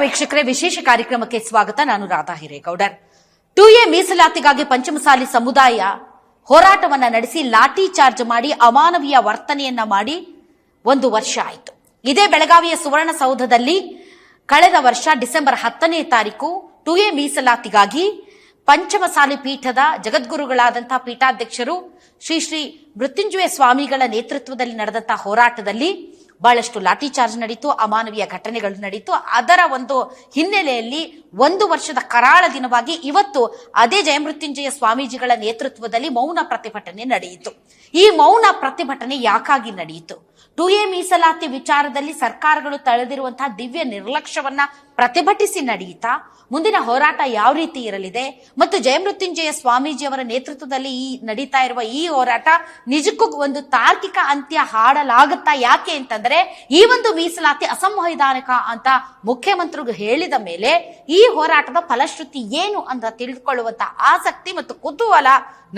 ವೀಕ್ಷಕರೇ, ವಿಶೇಷ ಕಾರ್ಯಕ್ರಮಕ್ಕೆ ಸ್ವಾಗತ. ನಾನು ರಾಧಾ ಹಿರೇಗೌಡರ್. 2A ಮೀಸಲಾತಿಗಾಗಿ ಪಂಚಮಸಾಲಿ ಸಮುದಾಯ ಹೋರಾಟವನ್ನ ನಡೆಸಿ ಲಾಠಿ ಚಾರ್ಜ್ ಮಾಡಿ ಅಮಾನವೀಯ ವರ್ತನೆಯನ್ನ ಮಾಡಿ 1 ವರ್ಷ ಆಯಿತು. ಇದೇ ಬೆಳಗಾವಿಯ ಸುವರ್ಣಸೌಧದಲ್ಲಿ ಕಳೆದ ವರ್ಷ ಡಿಸೆಂಬರ್ 10ನೇ ತಾರೀಕು 2A ಮೀಸಲಾತಿಗಾಗಿ ಪಂಚಮಸಾಲಿ ಪೀಠದ ಜಗದ್ಗುರುಗಳಾದಂತಹ ಪೀಠಾಧ್ಯಕ್ಷರು ಶ್ರೀ ಮೃತ್ಯುಂಜಯ ಸ್ವಾಮಿಗಳ ನೇತೃತ್ವದಲ್ಲಿ ನಡೆದಂತಹ ಹೋರಾಟದಲ್ಲಿ ಬಹಳಷ್ಟು ಲಾಠಿ ಚಾರ್ಜ್ ನಡೀತು, ಅಮಾನವೀಯ ಘಟನೆಗಳು ನಡೀತು. ಅದರ ಒಂದು ಹಿನ್ನೆಲೆಯಲ್ಲಿ 1 ವರ್ಷದ ಕರಾಳ ದಿನವಾಗಿ ಇವತ್ತು ಅದೇ ಜಯಮೃತ್ಯುಂಜಯ ಸ್ವಾಮೀಜಿಗಳ ನೇತೃತ್ವದಲ್ಲಿ ಮೌನ ಪ್ರತಿಭಟನೆ ನಡೆಯಿತು. ಈ ಮೌನ ಪ್ರತಿಭಟನೆ ಯಾಕಾಗಿ ನಡೆಯಿತು? 2A ಮೀಸಲಾತಿ ವಿಚಾರದಲ್ಲಿ ಸರ್ಕಾರಗಳು ತಳೆದಿರುವಂತಹ ದಿವ್ಯ ನಿರ್ಲಕ್ಷ್ಯವನ್ನ ಪ್ರತಿಭಟಿಸಿ ನಡೆಯಿತಾ? ಮುಂದಿನ ಹೋರಾಟ ಯಾವ ರೀತಿ ಇರಲಿದೆ? ಮತ್ತು ಜಯಮೃತ್ಯುಂಜಯ ಸ್ವಾಮೀಜಿಯವರ ನೇತೃತ್ವದಲ್ಲಿ ನಡೀತಾ ಇರುವ ಈ ಹೋರಾಟ ನಿಜಕ್ಕೂ ಒಂದು ತಾರ್ಕಿಕ ಅಂತ್ಯ ಹಾಡಲಾಗುತ್ತಾ? ಯಾಕೆ ಅಂತಂದ್ರೆ ಈ ಒಂದು ಮೀಸಲಾತಿ ಅಸಂವಿಧಾನಿಕ ಅಂತ ಮುಖ್ಯಮಂತ್ರಿಗಳು ಹೇಳಿದ ಮೇಲೆ ಈ ಹೋರಾಟದ ಫಲಶ್ರುತಿ ಏನು ಅಂತ ತಿಳಿದುಕೊಳ್ಳುವಂತ ಆಸಕ್ತಿ ಮತ್ತು ಕುತೂಹಲ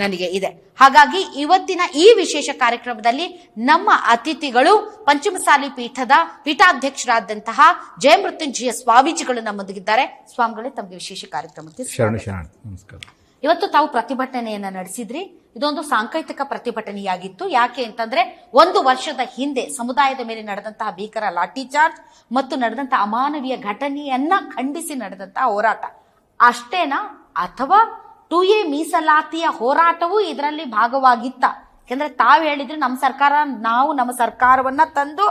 ನನಗೆ ಇದೆ. ಹಾಗಾಗಿ ಇವತ್ತಿನ ಈ ವಿಶೇಷ ಕಾರ್ಯಕ್ರಮದಲ್ಲಿ ನಮ್ಮ ಅತಿಥಿಗಳು ಪಂಚಮಸಾಲಿ ಪೀಠದ ಪೀಠಾಧ್ಯಕ್ಷರಾದಂತಹ ಜಯಮೃತ್ಯುಂಜಯ ಸ್ವಾಮೀಜಿಗಳು ನಮ್ಮೊಂದಿಗಿದ್ದಾರೆ. ಸ್ವಾಮಿಗಳೇ, ತಮಗೆ ವಿಶೇಷ ಕಾರ್ಯಕ್ರಮಕ್ಕೆ ನಮಸ್ಕಾರ. ಇವತ್ತು ತಾವು ಪ್ರತಿಭಟನೆಯನ್ನ ನಡೆಸಿದ್ರಿ. ಇದೊಂದು ಸಾಂಕೇತಿಕ ಪ್ರತಿಭಟನೆಯಾಗಿತ್ತು. ಯಾಕೆ ಅಂತಂದ್ರೆ 1 ವರ್ಷದ ಹಿಂದೆ ಸಮುದಾಯದ ಮೇಲೆ ನಡೆದಂತಹ ಭೀಕರ ಲಾಠಿ ಚಾರ್ಜ್ ಮತ್ತು ನಡೆದಂತಹ ಅಮಾನವೀಯ ಘಟನೆಯನ್ನ ಖಂಡಿಸಿ ನಡೆದಂತಹ ಹೋರಾಟ ಅಷ್ಟೇನಾ, ಅಥವಾ 2A ಮೀಸಲಾತಿಯ ಹೋರಾಟವೂ ಇದರಲ್ಲಿ ಭಾಗವಾಗಿತ್ತ? ಯಾಕಂದ್ರೆ ತಾವು ಹೇಳಿದ್ರೆ ನಮ್ಮ ಸರ್ಕಾರವನ್ನ ತಂದು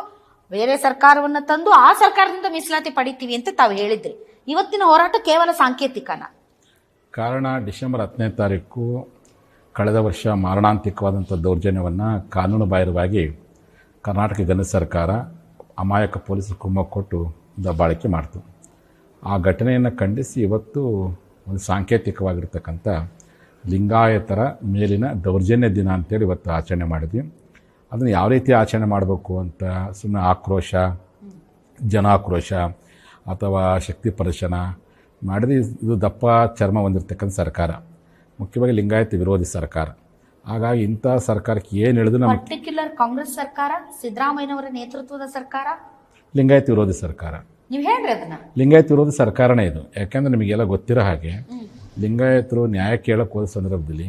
ಬೇರೆ ಸರ್ಕಾರವನ್ನ ತಂದು ಆ ಸರ್ಕಾರದಿಂದ ಮೀಸಲಾತಿ ಪಡಿತೀವಿ ಅಂತ ತಾವು ಹೇಳಿದ್ರಿ. ಇವತ್ತಿನ ಹೋರಾಟ ಕೇವಲ ಸಾಂಕೇತಿಕನ? ಕಾರಣ, ಡಿಸೆಂಬರ್ 10ನೇ ತಾರೀಕು ಕಳೆದ ವರ್ಷ ಮಾರಣಾಂತಿಕವಾದಂಥ ದೌರ್ಜನ್ಯವನ್ನು ಕಾನೂನುಬಾಹಿರವಾಗಿ ಕರ್ನಾಟಕ ಘನ ಸರ್ಕಾರ ಅಮಾಯಕ ಪೊಲೀಸರು ಕುಮ್ಮಕ್ಕು ಕೊಟ್ಟು ದಬ್ಬಾಳಿಕೆ ಮಾಡ್ತು. ಆ ಘಟನೆಯನ್ನು ಖಂಡಿಸಿ ಇವತ್ತು ಒಂದು ಸಾಂಕೇತಿಕವಾಗಿರ್ತಕ್ಕಂಥ ಲಿಂಗಾಯತರ ಮೇಲಿನ ದೌರ್ಜನ್ಯ ದಿನ ಅಂತೇಳಿ ಇವತ್ತು ಆಚರಣೆ ಮಾಡಿದ್ವಿ. ಅದನ್ನು ಯಾವ ರೀತಿ ಆಚರಣೆ ಮಾಡಬೇಕು ಅಂತ ಸುಮ್ಮನೆ ಆಕ್ರೋಶ, ಜನಾಕ್ರೋಶ ಅಥವಾ ಶಕ್ತಿ ಪ್ರದರ್ಶನ ಮಾಡಿದ್ರೆ ಇದು ದಪ್ಪ ಚರ್ಮ ಹೊಂದಿರತಕ್ಕಂಥ ಸರ್ಕಾರ, ಮುಖ್ಯವಾಗಿ ಲಿಂಗಾಯತ ವಿರೋಧಿ ಸರ್ಕಾರ. ಹಾಗಾಗಿ ಇಂಥ ಸರ್ಕಾರಕ್ಕೆ ಏನು ಹೇಳಿದ್ರು ನಮ್ಮ ಪರ್ಟಿಕ್ಯುಲರ್ ಕಾಂಗ್ರೆಸ್ ಸರ್ಕಾರ, ಸಿದ್ದರಾಮಯ್ಯನವರ ನೇತೃತ್ವದ ಸರ್ಕಾರ ಲಿಂಗಾಯತ ವಿರೋಧಿ ಸರ್ಕಾರ. ನೀವು ಹೇಳ್ರಿ ಅದನ್ನ. ಲಿಂಗಾಯತ ವಿರೋಧಿ ಸರ್ಕಾರನೇ ಇದು. ಯಾಕೆಂದ್ರೆ ನಿಮಗೆಲ್ಲ ಗೊತ್ತಿರೋ ಹಾಗೆ ಲಿಂಗಾಯತರು ನ್ಯಾಯ ಕೇಳಕ್ಕೆ ಹೋದ ಸಂದರ್ಭದಲ್ಲಿ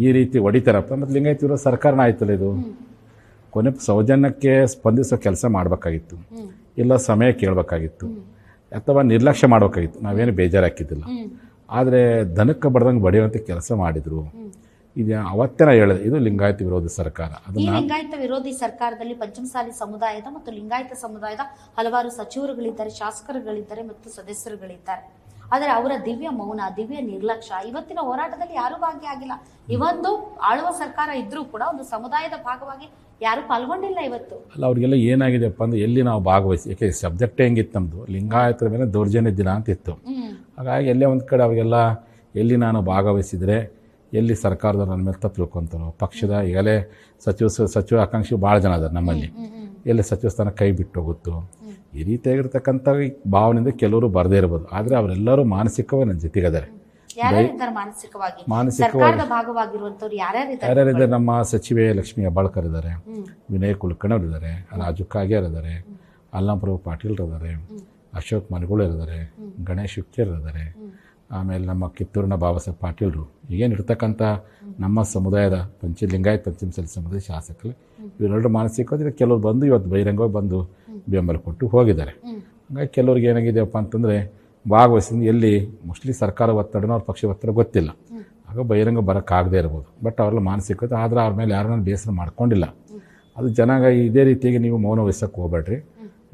ಈ ರೀತಿ ಹೊಡಿತಾರಪ್ಪ, ಮತ್ತು ಲಿಂಗಾಯತ ವಿರೋಧಿ ಸರ್ಕಾರನ ಆಯ್ತಲ್ಲ ಇದು. ಕೊನೆ ಸೌಜನ್ಯಕ್ಕೆ ಸ್ಪಂದಿಸೋ ಕೆಲಸ ಮಾಡಬೇಕಾಗಿತ್ತು, ಇಲ್ಲ ಸಮಯ ಕೇಳಬೇಕಾಗಿತ್ತು, ಅಥವಾ ನಿರ್ಲಕ್ಷ್ಯ ಮಾಡಬೇಕಾಗಿತ್ತು. ನಾವೇನು ಬೇಜಾರು ಹಾಕಿದ್ದಿಲ್ಲ. ಆದರೆ ದನಕ್ಕೆ ಬಡ್ದಂಗೆ ಬಡಿಯುವಂಥ ಕೆಲಸ ಮಾಡಿದ್ರು. ಇದು ಅವತ್ತೇ ನಾ ಹೇಳಿದೆ, ಇದು ಲಿಂಗಾಯತ ವಿರೋಧಿ ಸರ್ಕಾರ. ಈ ಲಿಂಗಾಯತ ವಿರೋಧಿ ಸರ್ಕಾರದಲ್ಲಿ ಪಂಚಮಸಾಲಿ ಸಮುದಾಯದ ಮತ್ತು ಲಿಂಗಾಯತ ಸಮುದಾಯದ ಹಲವಾರು ಸಚಿವರುಗಳಿದ್ದಾರೆ, ಶಾಸಕರುಗಳಿದ್ದಾರೆ ಮತ್ತು ಸದಸ್ಯರುಗಳಿದ್ದಾರೆ. ಆದರೆ ಅವರ ದಿವ್ಯ ಮೌನ, ದಿವ್ಯ ನಿರ್ಲಕ್ಷ್ಯ ಇವತ್ತಿನ ಹೋರಾಟದಲ್ಲಿ ಯಾರೂ ಭಾಗಿಯಾಗಿಲ್ಲ. ಇವೊಂದು ಆಳುವ ಸರ್ಕಾರ ಇದ್ರೂ ಕೂಡ ಒಂದು ಸಮುದಾಯದ ಭಾಗವಾಗಿ ಯಾರು ಪಾಲ್ಗೊಂಡಿಲ್ಲ ಇವತ್ತು. ಅಲ್ಲ, ಅವ್ರಿಗೆಲ್ಲ ಏನಾಗಿದೆಯಪ್ಪ ಅಂದ್ರೆ ಎಲ್ಲಿ ನಾವು ಭಾಗವಹಿಸಿ, ಯಾಕೆ ಸಬ್ಜೆಕ್ಟ್ ಹೆಂಗಿತ್ತು ನಮ್ಮದು, ಲಿಂಗಾಯತರ ಮೇಲೆ ದೌರ್ಜನ್ಯ ದಿನ ಅಂತ ಇತ್ತು. ಹಾಗಾಗಿ ಎಲ್ಲೇ ಒಂದು ಕಡೆ ಅವರಿಗೆಲ್ಲ ಎಲ್ಲಿ ನಾನು ಭಾಗವಹಿಸಿದರೆ ಎಲ್ಲಿ ಸರ್ಕಾರದವ್ರು ನನ್ನ ಮೇಲೆ ತಪ್ಪು ತಿಳ್ಕೊತಾರೋ, ಪಕ್ಷದ ಈಗಲೇ ಸಚಿವ ಆಕಾಂಕ್ಷಿ ಭಾಳ ಜನ ಅದಾರೆ ನಮ್ಮಲ್ಲಿ, ಎಲ್ಲಿ ಸಚಿವ ಸ್ಥಾನ ಕೈ ಬಿಟ್ಟು ಹೋಗುತ್ತೋ, ಈ ರೀತಿಯಾಗಿರ್ತಕ್ಕಂಥ ಭಾವನೆಯಿಂದ ಕೆಲವರು ಬರದೇ ಇರ್ಬೋದು. ಆದರೆ ಅವರೆಲ್ಲರೂ ಮಾನಸಿಕವಾಗಿ ನನ್ನ ಜೊತೆಗಿದ್ದಾರೆ. ಮಾನಸಿಕವಾಗಿ ಯಾರ್ಯಾರಿದ್ದಾರೆ? ನಮ್ಮ ಸಚಿವೆ ಲಕ್ಷ್ಮೀ ಹೆಬ್ಬಾಳ್ಕರ್ ಇದ್ದಾರೆ, ವಿನಯ್ ಕುಲಕರ್ಣಿ ಅವರು ಇದ್ದಾರೆ, ರಾಜು ಕಾಗೇರ್ ಇದ್ದಾರೆ, ಅಲ್ಲಾಂಪ್ರಭು ಪಾಟೀಲ್ ಇದ್ದಾರೆ, ಅಶೋಕ್ ಮನಗೋಳು ಇದ್ದಾರೆ, ಗಣೇಶ್ ಹುಕ್ಕೇರ್ ಇದ್ದಾರೆ, ಆಮೇಲೆ ನಮ್ಮ ಕಿತ್ತೂರಿನ ಬಾಬಾ ಸಾಹೇಬ್ ಪಾಟೀಲ್ರು, ಈಗೇನು ಇರ್ತಕ್ಕಂಥ ನಮ್ಮ ಸಮುದಾಯದ ಲಿಂಗಾಯತ ಪಂಚಮಸಾಲಿ ಸಮುದಾಯ ಶಾಸಕರು ಇವರೆಲ್ಲರೂ ಮಾನಸಿಕವಾಗಿ ಕೆಲವರು ಬಂದು ಇವತ್ತು ಬಹಿರಂಗವಾಗಿ ಬಂದು ಬೆಂಬಲ ಕೊಟ್ಟು ಹೋಗಿದ್ದಾರೆ. ಹಾಗಾಗಿ ಕೆಲವ್ರಿಗೆ ಏನಾಗಿದೆಯಪ್ಪ ಅಂತಂದರೆ ಭಾಗವಹಿಸಿದ ಎಲ್ಲಿ ಮೋಸ್ಟ್ಲಿ ಸರ್ಕಾರ ಒತ್ತಡನೋ ಅವ್ರ ಪಕ್ಷ ಒತ್ತಡ ಗೊತ್ತಿಲ್ಲ, ಆಗ ಬಹಿರಂಗ ಬರೋಕ್ಕಾಗದೇ ಇರ್ಬೋದು. ಬಟ್ ಅವ್ರೆಲ್ಲ ಮಾನಸಿಕತೆ, ಆದರೆ ಅವ್ರ ಮೇಲೆ ಯಾರನ್ನ ಬೇಸರ ಮಾಡ್ಕೊಂಡಿಲ್ಲ. ಅದು ಜನಾಗ ಇದೇ ರೀತಿಯಾಗಿ ನೀವು ಮೌನ ವಹಿಸೋಕ್ಕೆ ಹೋಗ್ಬೇಡ್ರಿ,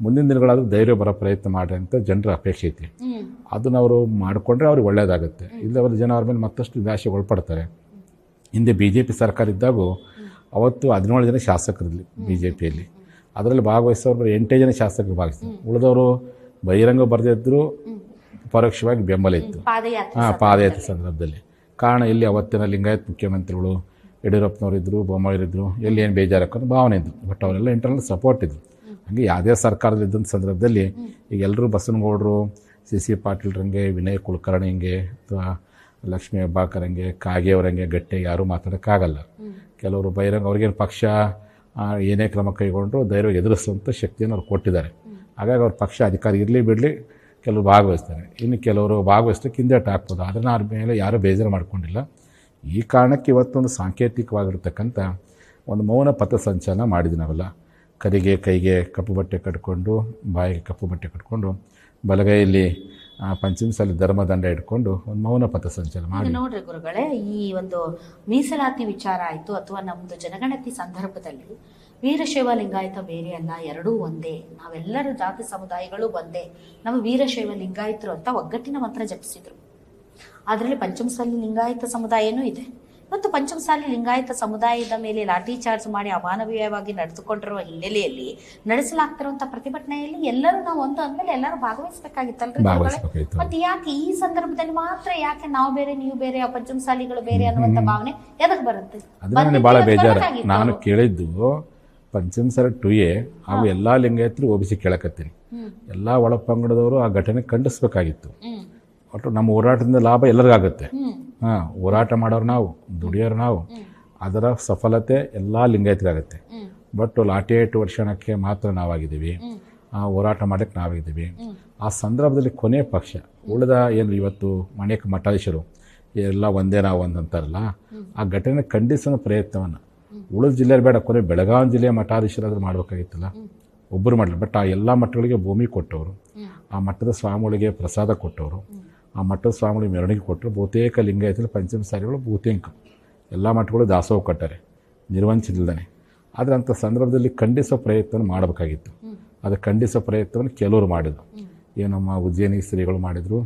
ಮುಂದಿನ ದಿನಗಳಾದ್ರೂ ಧೈರ್ಯ ಬರೋ ಪ್ರಯತ್ನ ಮಾಡ್ರಿ ಅಂತ ಜನರ ಅಪೇಕ್ಷೆ ಐತಿ. ಅದನ್ನ ಅವರು ಮಾಡಿಕೊಂಡ್ರೆ ಅವ್ರಿಗೆ ಒಳ್ಳೇದಾಗುತ್ತೆ. ಇಲ್ಲವರು ಜನ ಅವ್ರ ಮೇಲೆ ಮತ್ತಷ್ಟು ನಿರಾಶೆ ಒಳಪಡ್ತಾರೆ. ಹಿಂದೆ BJP ಸರ್ಕಾರ ಇದ್ದಾಗೂ ಅವತ್ತು 17 ಜನ ಶಾಸಕರಿರಲಿ BJPಯಲ್ಲಿ, ಅದರಲ್ಲಿ ಭಾಗವಹಿಸೋರು 8 ಜನ ಶಾಸಕರು ಭಾಗವಹಿಸ್ತಾರೆ. ಉಳಿದವರು ಬಹಿರಂಗ ಬರೆದಿದ್ರು, ಪರೋಕ್ಷವಾಗಿ ಬೆಂಬಲ ಇತ್ತು ಪಾದಯಾತ್ರೆ ಸಂದರ್ಭದಲ್ಲಿ. ಕಾರಣ ಇಲ್ಲಿ ಅವತ್ತಿನ ಲಿಂಗಾಯತ್ ಮುಖ್ಯಮಂತ್ರಿಗಳು ಯಡಿಯೂರಪ್ಪನವರಿದ್ದರು, ಬೊಮ್ಮಾಯಿರಿದ್ದರು, ಎಲ್ಲಿ ಏನು ಬೇಜಾರು ಹಾಕೋದು ಭಾವನೆ ಇದ್ದರು. ಬಟ್ ಅವರೆಲ್ಲ ಇಂಟರ್ನಲ್ ಸಪೋರ್ಟ್ ಇದ್ರು. ಹಾಗೆ ಯಾವುದೇ ಸರ್ಕಾರದಲ್ಲಿದ್ದಂಥ ಸಂದರ್ಭದಲ್ಲಿ ಈಗ ಎಲ್ಲರೂ ಬಸವನಗೌಡರು, CC ಪಾಟೀಲ್ರಂಗೆ, ವಿನಯ್ ಕುಲಕರ್ಣಿಂಗೆ ಅಥವಾ ಲಕ್ಷ್ಮೀ ಹೆಬ್ಬಾಳ್ಕರಂಗೆ, ಕಾಗೆಯವರಂಗೆ ಗಟ್ಟಿ ಯಾರೂ ಮಾತಾಡೋಕ್ಕಾಗಲ್ಲ. ಕೆಲವರು ಬಹಿರಂಗ ಅವ್ರಿಗೇನು ಪಕ್ಷ ಏನೇ ಕ್ರಮ ಕೈಗೊಂಡ್ರು ಧೈರ್ಯ ಎದುರಿಸುವಂಥ ಶಕ್ತಿಯನ್ನು ಅವ್ರು ಕೊಟ್ಟಿದ್ದಾರೆ. ಹಾಗಾಗಿ ಅವ್ರ ಪಕ್ಷ ಅಧಿಕಾರ ಇರಲಿ ಬಿಡಲಿ ಕೆಲವರು ಭಾಗವಹಿಸ್ತಾರೆ, ಇನ್ನು ಕೆಲವರು ಭಾಗವಹಿಸಲಿಕ್ಕೆ ಹಿಂದೇಟು ಹಾಕ್ಬೋದು. ಅದನ್ನು ಅವ್ರ ಮೇಲೆ ಯಾರೂ ಬೇಜಾರು ಮಾಡ್ಕೊಂಡಿಲ್ಲ. ಈ ಕಾರಣಕ್ಕೆ ಇವತ್ತೊಂದು ಸಾಂಕೇತಿಕವಾಗಿರ್ತಕ್ಕಂಥ ಒಂದು ಮೌನ ಪಥಸಂಚಲನ ಮಾಡಿದ್ವಿ ನಾವೆಲ್ಲ. ಕರಿಗೆ ಕೈಗೆ ಕಪ್ಪು ಬಟ್ಟೆ ಕಟ್ಕೊಂಡು, ಬಾಯಿಗೆ ಕಪ್ಪು ಬಟ್ಟೆ ಕಟ್ಕೊಂಡು, ಬಲಗೈಯಲ್ಲಿ ಪಂಚಮಸಾಲಿ ಧರ್ಮದಂಡ ಇಟ್ಕೊಂಡು ಒಂದು ಮೌನ ಪಥಸಂಚಲನ ಮಾಡಿ. ನೋಡ್ರಿ ಗುರುಗಳೇ, ಈ ಒಂದು ಮೀಸಲಾತಿ ವಿಚಾರ ಆಯಿತು ಅಥವಾ ನಮ್ಮದು ಜನಗಣತಿ ಸಂದರ್ಭದಲ್ಲಿ ವೀರಶೈವ ಲಿಂಗಾಯತ ಬೇರೆ ಅಲ್ಲ, ಎರಡೂ ಒಂದೇ, ನಾವೆಲ್ಲರೂ ಜಾತಿ ಸಮುದಾಯಗಳು ಒಂದೇ, ನಮ್ಮ ವೀರಶೈವ ಲಿಂಗಾಯತರು ಅಂತ ಒಗ್ಗಟ್ಟಿನ ಮಂತ್ರ ಜಪಿಸಿದ್ರು. ಅದರಲ್ಲಿ ಪಂಚಮಸಾಲಿ ಲಿಂಗಾಯತ ಸಮುದಾಯನೂ ಇದೆ. ಮತ್ತು ಪಂಚಮಸಾಲಿ ಲಿಂಗಾಯತ ಸಮುದಾಯದ ಮೇಲೆ ಲಾಠಿ ಚಾರ್ಜ್ ಮಾಡಿ ಅಮಾನವೀಯವಾಗಿ ನಡೆದುಕೊಂಡಿರುವ ಹಿನ್ನೆಲೆಯಲ್ಲಿ ನಡೆಸಲಾಗ್ತಿರುವಂತ ಪ್ರತಿಭಟನೆಯಲ್ಲಿ ಎಲ್ಲರೂ ನಾವು ಒಂದು ಅಂದ್ಮೇಲೆ ಎಲ್ಲರೂ ಭಾಗವಹಿಸಬೇಕಾಗಿತ್ತಲ್ರಿ. ಮತ್ತೆ ಯಾಕೆ ಈ ಸಂದರ್ಭದಲ್ಲಿ ಮಾತ್ರ ಯಾಕೆ ನಾವು ಬೇರೆ ನೀವು ಬೇರೆ ಪಂಚಮಸಾಲಿಗಳು ಬೇರೆ ಅನ್ನುವಂತ ಭಾವನೆ ಎದಕ್ ಬರುತ್ತೆ? ಅದನ್ನ ಬಹಳ ಬೇಜಾರು. ನಾನು ಕೇಳಿದ್ದು ಪಂಚಮಸಾಲಿ 2A ಹಾಗೂ ಎಲ್ಲಾ ಲಿಂಗಾಯತರು OBC ಕೇಳಕತ್ತೀನಿ. ಎಲ್ಲಾ ಒಳಪಂಗಡದವರು ಆ ಘಟನೆ ಖಂಡಿಸ್ಬೇಕಾಗಿತ್ತು. ಒಟ್ಟು ನಮ್ಮ ಹೋರಾಟದಿಂದ ಲಾಭ ಎಲ್ಲರಿಗಾಗುತ್ತೆ. ಹೋರಾಟ ಮಾಡೋರು ನಾವು, ದುಡಿಯೋರು ನಾವು, ಅದರ ಸಫಲತೆ ಎಲ್ಲ ಲಿಂಗಾಯತರಿಗಾಗುತ್ತೆ. ಬಟ್ ಲಾಠಿ ಏಟು ವರ್ಷಕ್ಕೆ ಮಾತ್ರ ನಾವಾಗಿದ್ದೀವಿ, ಹೋರಾಟ ಮಾಡೋಕ್ಕೆ ನಾವಾಗಿದ್ದೀವಿ. ಆ ಸಂದರ್ಭದಲ್ಲಿ ಕೊನೆ ಪಕ್ಷ ಉಳಿದ ಏನು ಇವತ್ತು ಅನೇಕ ಮಠಾಧೀಶರು ಎಲ್ಲ ಒಂದೇ ನಾವು ಅಂತಾರಲ್ಲ, ಆ ಘಟನೆ ಖಂಡಿಸೋ ಪ್ರಯತ್ನವನ್ನು ಉಳಿದ ಜಿಲ್ಲೆಯಲ್ಲಿ ಬೇಡ, ಕೊನೆ ಬೆಳಗಾವಿ ಜಿಲ್ಲೆಯ ಮಠಾಧೀಶರಾದ್ರೂ ಮಾಡಬೇಕಾಗಿತ್ತಲ್ಲ. ಒಬ್ಬರು ಮಾಡಲಿ. ಬಟ್ ಆ ಎಲ್ಲ ಮಠಗಳಿಗೆ ಭೂಮಿ ಕೊಟ್ಟವರು, ಆ ಮಠದ ಸ್ವಾಮಿಗಳಿಗೆ ಪ್ರಸಾದ ಕೊಟ್ಟವರು, ಆ ಮಠದ ಸ್ವಾಮಿಗಳಿಗೆ ಮೆರವಣಿಗೆ ಕೊಟ್ಟರು. ಬಹುತೇಕ ಲಿಂಗಾಯತರು ಪಂಚಮಸಾಲಿಗಳು ಬಹುತೇಕ ಎಲ್ಲ ಮಠಗಳು ದಾಸೋಹ ಕೊಟ್ಟಾರೆ ನಿರ್ವಂಚಿಲ್ದಾನೆ. ಆದರೆ ಅಂಥ ಸಂದರ್ಭದಲ್ಲಿ ಖಂಡಿಸೋ ಪ್ರಯತ್ನವನ್ನು ಮಾಡಬೇಕಾಗಿತ್ತು. ಅದು ಖಂಡಿಸೋ ಪ್ರಯತ್ನವನ್ನು ಕೆಲವರು ಮಾಡಿದರು. ಏನು ನಮ್ಮ ಉಜ್ಜಯಿನಿ ಶ್ರೀಗಳು ಮಾಡಿದರು,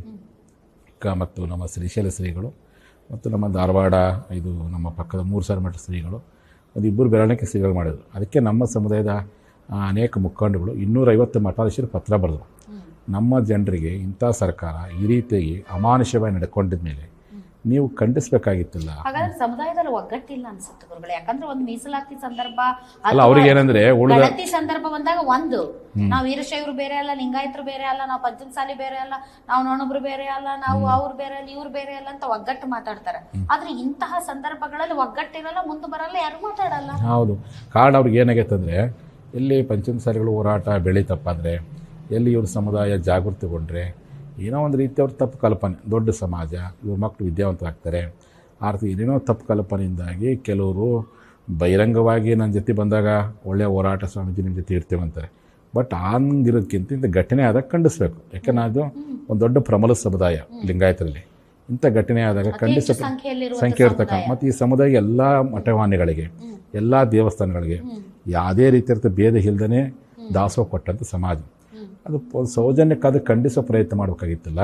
ಮತ್ತು ನಮ್ಮ ಶ್ರೀಶೈಲ ಶ್ರೀಗಳು, ಮತ್ತು ನಮ್ಮ ಧಾರವಾಡ ಇದು ನಮ್ಮ ಪಕ್ಕದ ಮೂರುಸಾರ ಮಠ ಶ್ರೀಗಳು, ಒಂದು ಇಬ್ಬರು ಬೆರಳಿಕೆ ಶ್ರೀಗಳು ಮಾಡಿದರು. ಅದಕ್ಕೆ ನಮ್ಮ ಸಮುದಾಯದ ಅನೇಕ ಮುಖಂಡಗಳು 250 ಮಠಾಧೀಶರು ಪತ್ರ ಬರೆದರು. ನಮ್ಮ ಜನರಿಗೆ ಇಂಥ ಸರ್ಕಾರ ಈ ರೀತಿಯಾಗಿ ಅಮಾನುಷವಾಗಿ ನಡ್ಕೊಂಡಿದ ಮೇಲೆ ನೀವು ಖಂಡಿಸಬೇಕಾಗಿತ್ತಿಲ್ಲ. ಹಾಗಾದ್ರೆ ಸಮುದಾಯದಲ್ಲಿ ಒಗ್ಗಟ್ಟಿಲ್ಲ ಅನ್ಸುತ್ತೆ ಗುರುಗಳೇ. ಯಾಕಂದ್ರೆ ಒಂದು ಮೀಸಲಾತಿ ಸಂದರ್ಭ ಅಲ್ಲ, ಅವ್ರಿಗೆ ಏನಂದ್ರೆ ಗಣತಿ ಸಂದರ್ಭ ಬಂದಾಗ ಒಂದು ನಾವು ವೀರಶೈವರು ಬೇರೆ ಅಲ್ಲ, ಲಿಂಗಾಯತರು ಬೇರೆ ಅಲ್ಲ, ನಾವು ಪಂಚಮಸಾಲಿ ಬೇರೆ ಅಲ್ಲ, ನಾವು ನೊಣೊಬ್ರು ಬೇರೆ ಅಲ್ಲ, ನಾವು ಅವ್ರು ಬೇರೆ ಅಲ್ಲ, ಇವ್ರು ಬೇರೆ ಅಲ್ಲ ಅಂತ ಒಗ್ಗಟ್ಟು ಮಾತಾಡ್ತಾರೆ. ಆದ್ರೆ ಇಂತಹ ಸಂದರ್ಭಗಳಲ್ಲಿ ಒಗ್ಗಟ್ಟಿರಲ್ಲ, ಮುಂದೆ ಬರಲ್ಲ, ಯಾರು ಮಾತಾಡಲ್ಲ. ಹೌದು. ಕಾರಣ ಅವ್ರಿಗೆ ಏನಾಗೈತೆ ಅಂದ್ರೆ, ಎಲ್ಲಿ ಪಂಚಮಸಾಲಿಗಳು ಹೋರಾಟ ಬೆಳೀತಪ್ಪಾದರೆ, ಎಲ್ಲಿ ಇವ್ರ ಸಮುದಾಯ ಜಾಗೃತಿಗೊಂಡ್ರೆ, ಏನೋ ಒಂದು ರೀತಿ ಅವ್ರ ತಪ್ಪು ಕಲ್ಪನೆ, ದೊಡ್ಡ ಸಮಾಜ, ಇವ್ರ ಮಕ್ಕಳು ವಿದ್ಯಾವಂತರಾಗ್ತಾರೆ, ಆರ್ತಿ ಏನೇನೋ ತಪ್ಪು ಕಲ್ಪನೆಯಿಂದಾಗಿ ಕೆಲವರು ಬಹಿರಂಗವಾಗಿ ನನ್ನ ಜೊತೆ ಬಂದಾಗ ಒಳ್ಳೆಯ ಹೋರಾಟ ಸ್ವಾಮೀಜಿ ನಿಮ್ಮ ಜೊತೆ ಇರ್ತೇವೆ ಅಂತಾರೆ. ಬಟ್ ಹಂಗಿರೋದಕ್ಕಿಂತ ಇಂಥ ಘಟನೆ ಆದಾಗ ಖಂಡಿಸ್ಬೇಕು. ಯಾಕಂದ್ರೆ ಅದು ಒಂದು ದೊಡ್ಡ ಪ್ರಬಲ ಸಮುದಾಯ ಲಿಂಗಾಯತರಲ್ಲಿ. ಇಂಥ ಘಟನೆ ಆದಾಗ ಖಂಡಿಸ ಸಂಖ್ಯೆ ಇರ್ತಕ್ಕಂಥ, ಮತ್ತು ಈ ಸಮುದಾಯ ಎಲ್ಲ ಮಠವಾಣಿಗಳಿಗೆ, ಎಲ್ಲ ದೇವಸ್ಥಾನಗಳಿಗೆ ಯಾವುದೇ ರೀತಿಯ ಭೇದ ಇಲ್ದೇ ದಾಸೋಹ ಕೊಟ್ಟಂಥ ಸಮಾಜ. ಅದು ಸೌಜನ್ಯಕ್ಕಾದ ಖಂಡಿಸೋ ಪ್ರಯತ್ನ ಮಾಡಬೇಕಾಗಿತ್ತಲ್ಲ.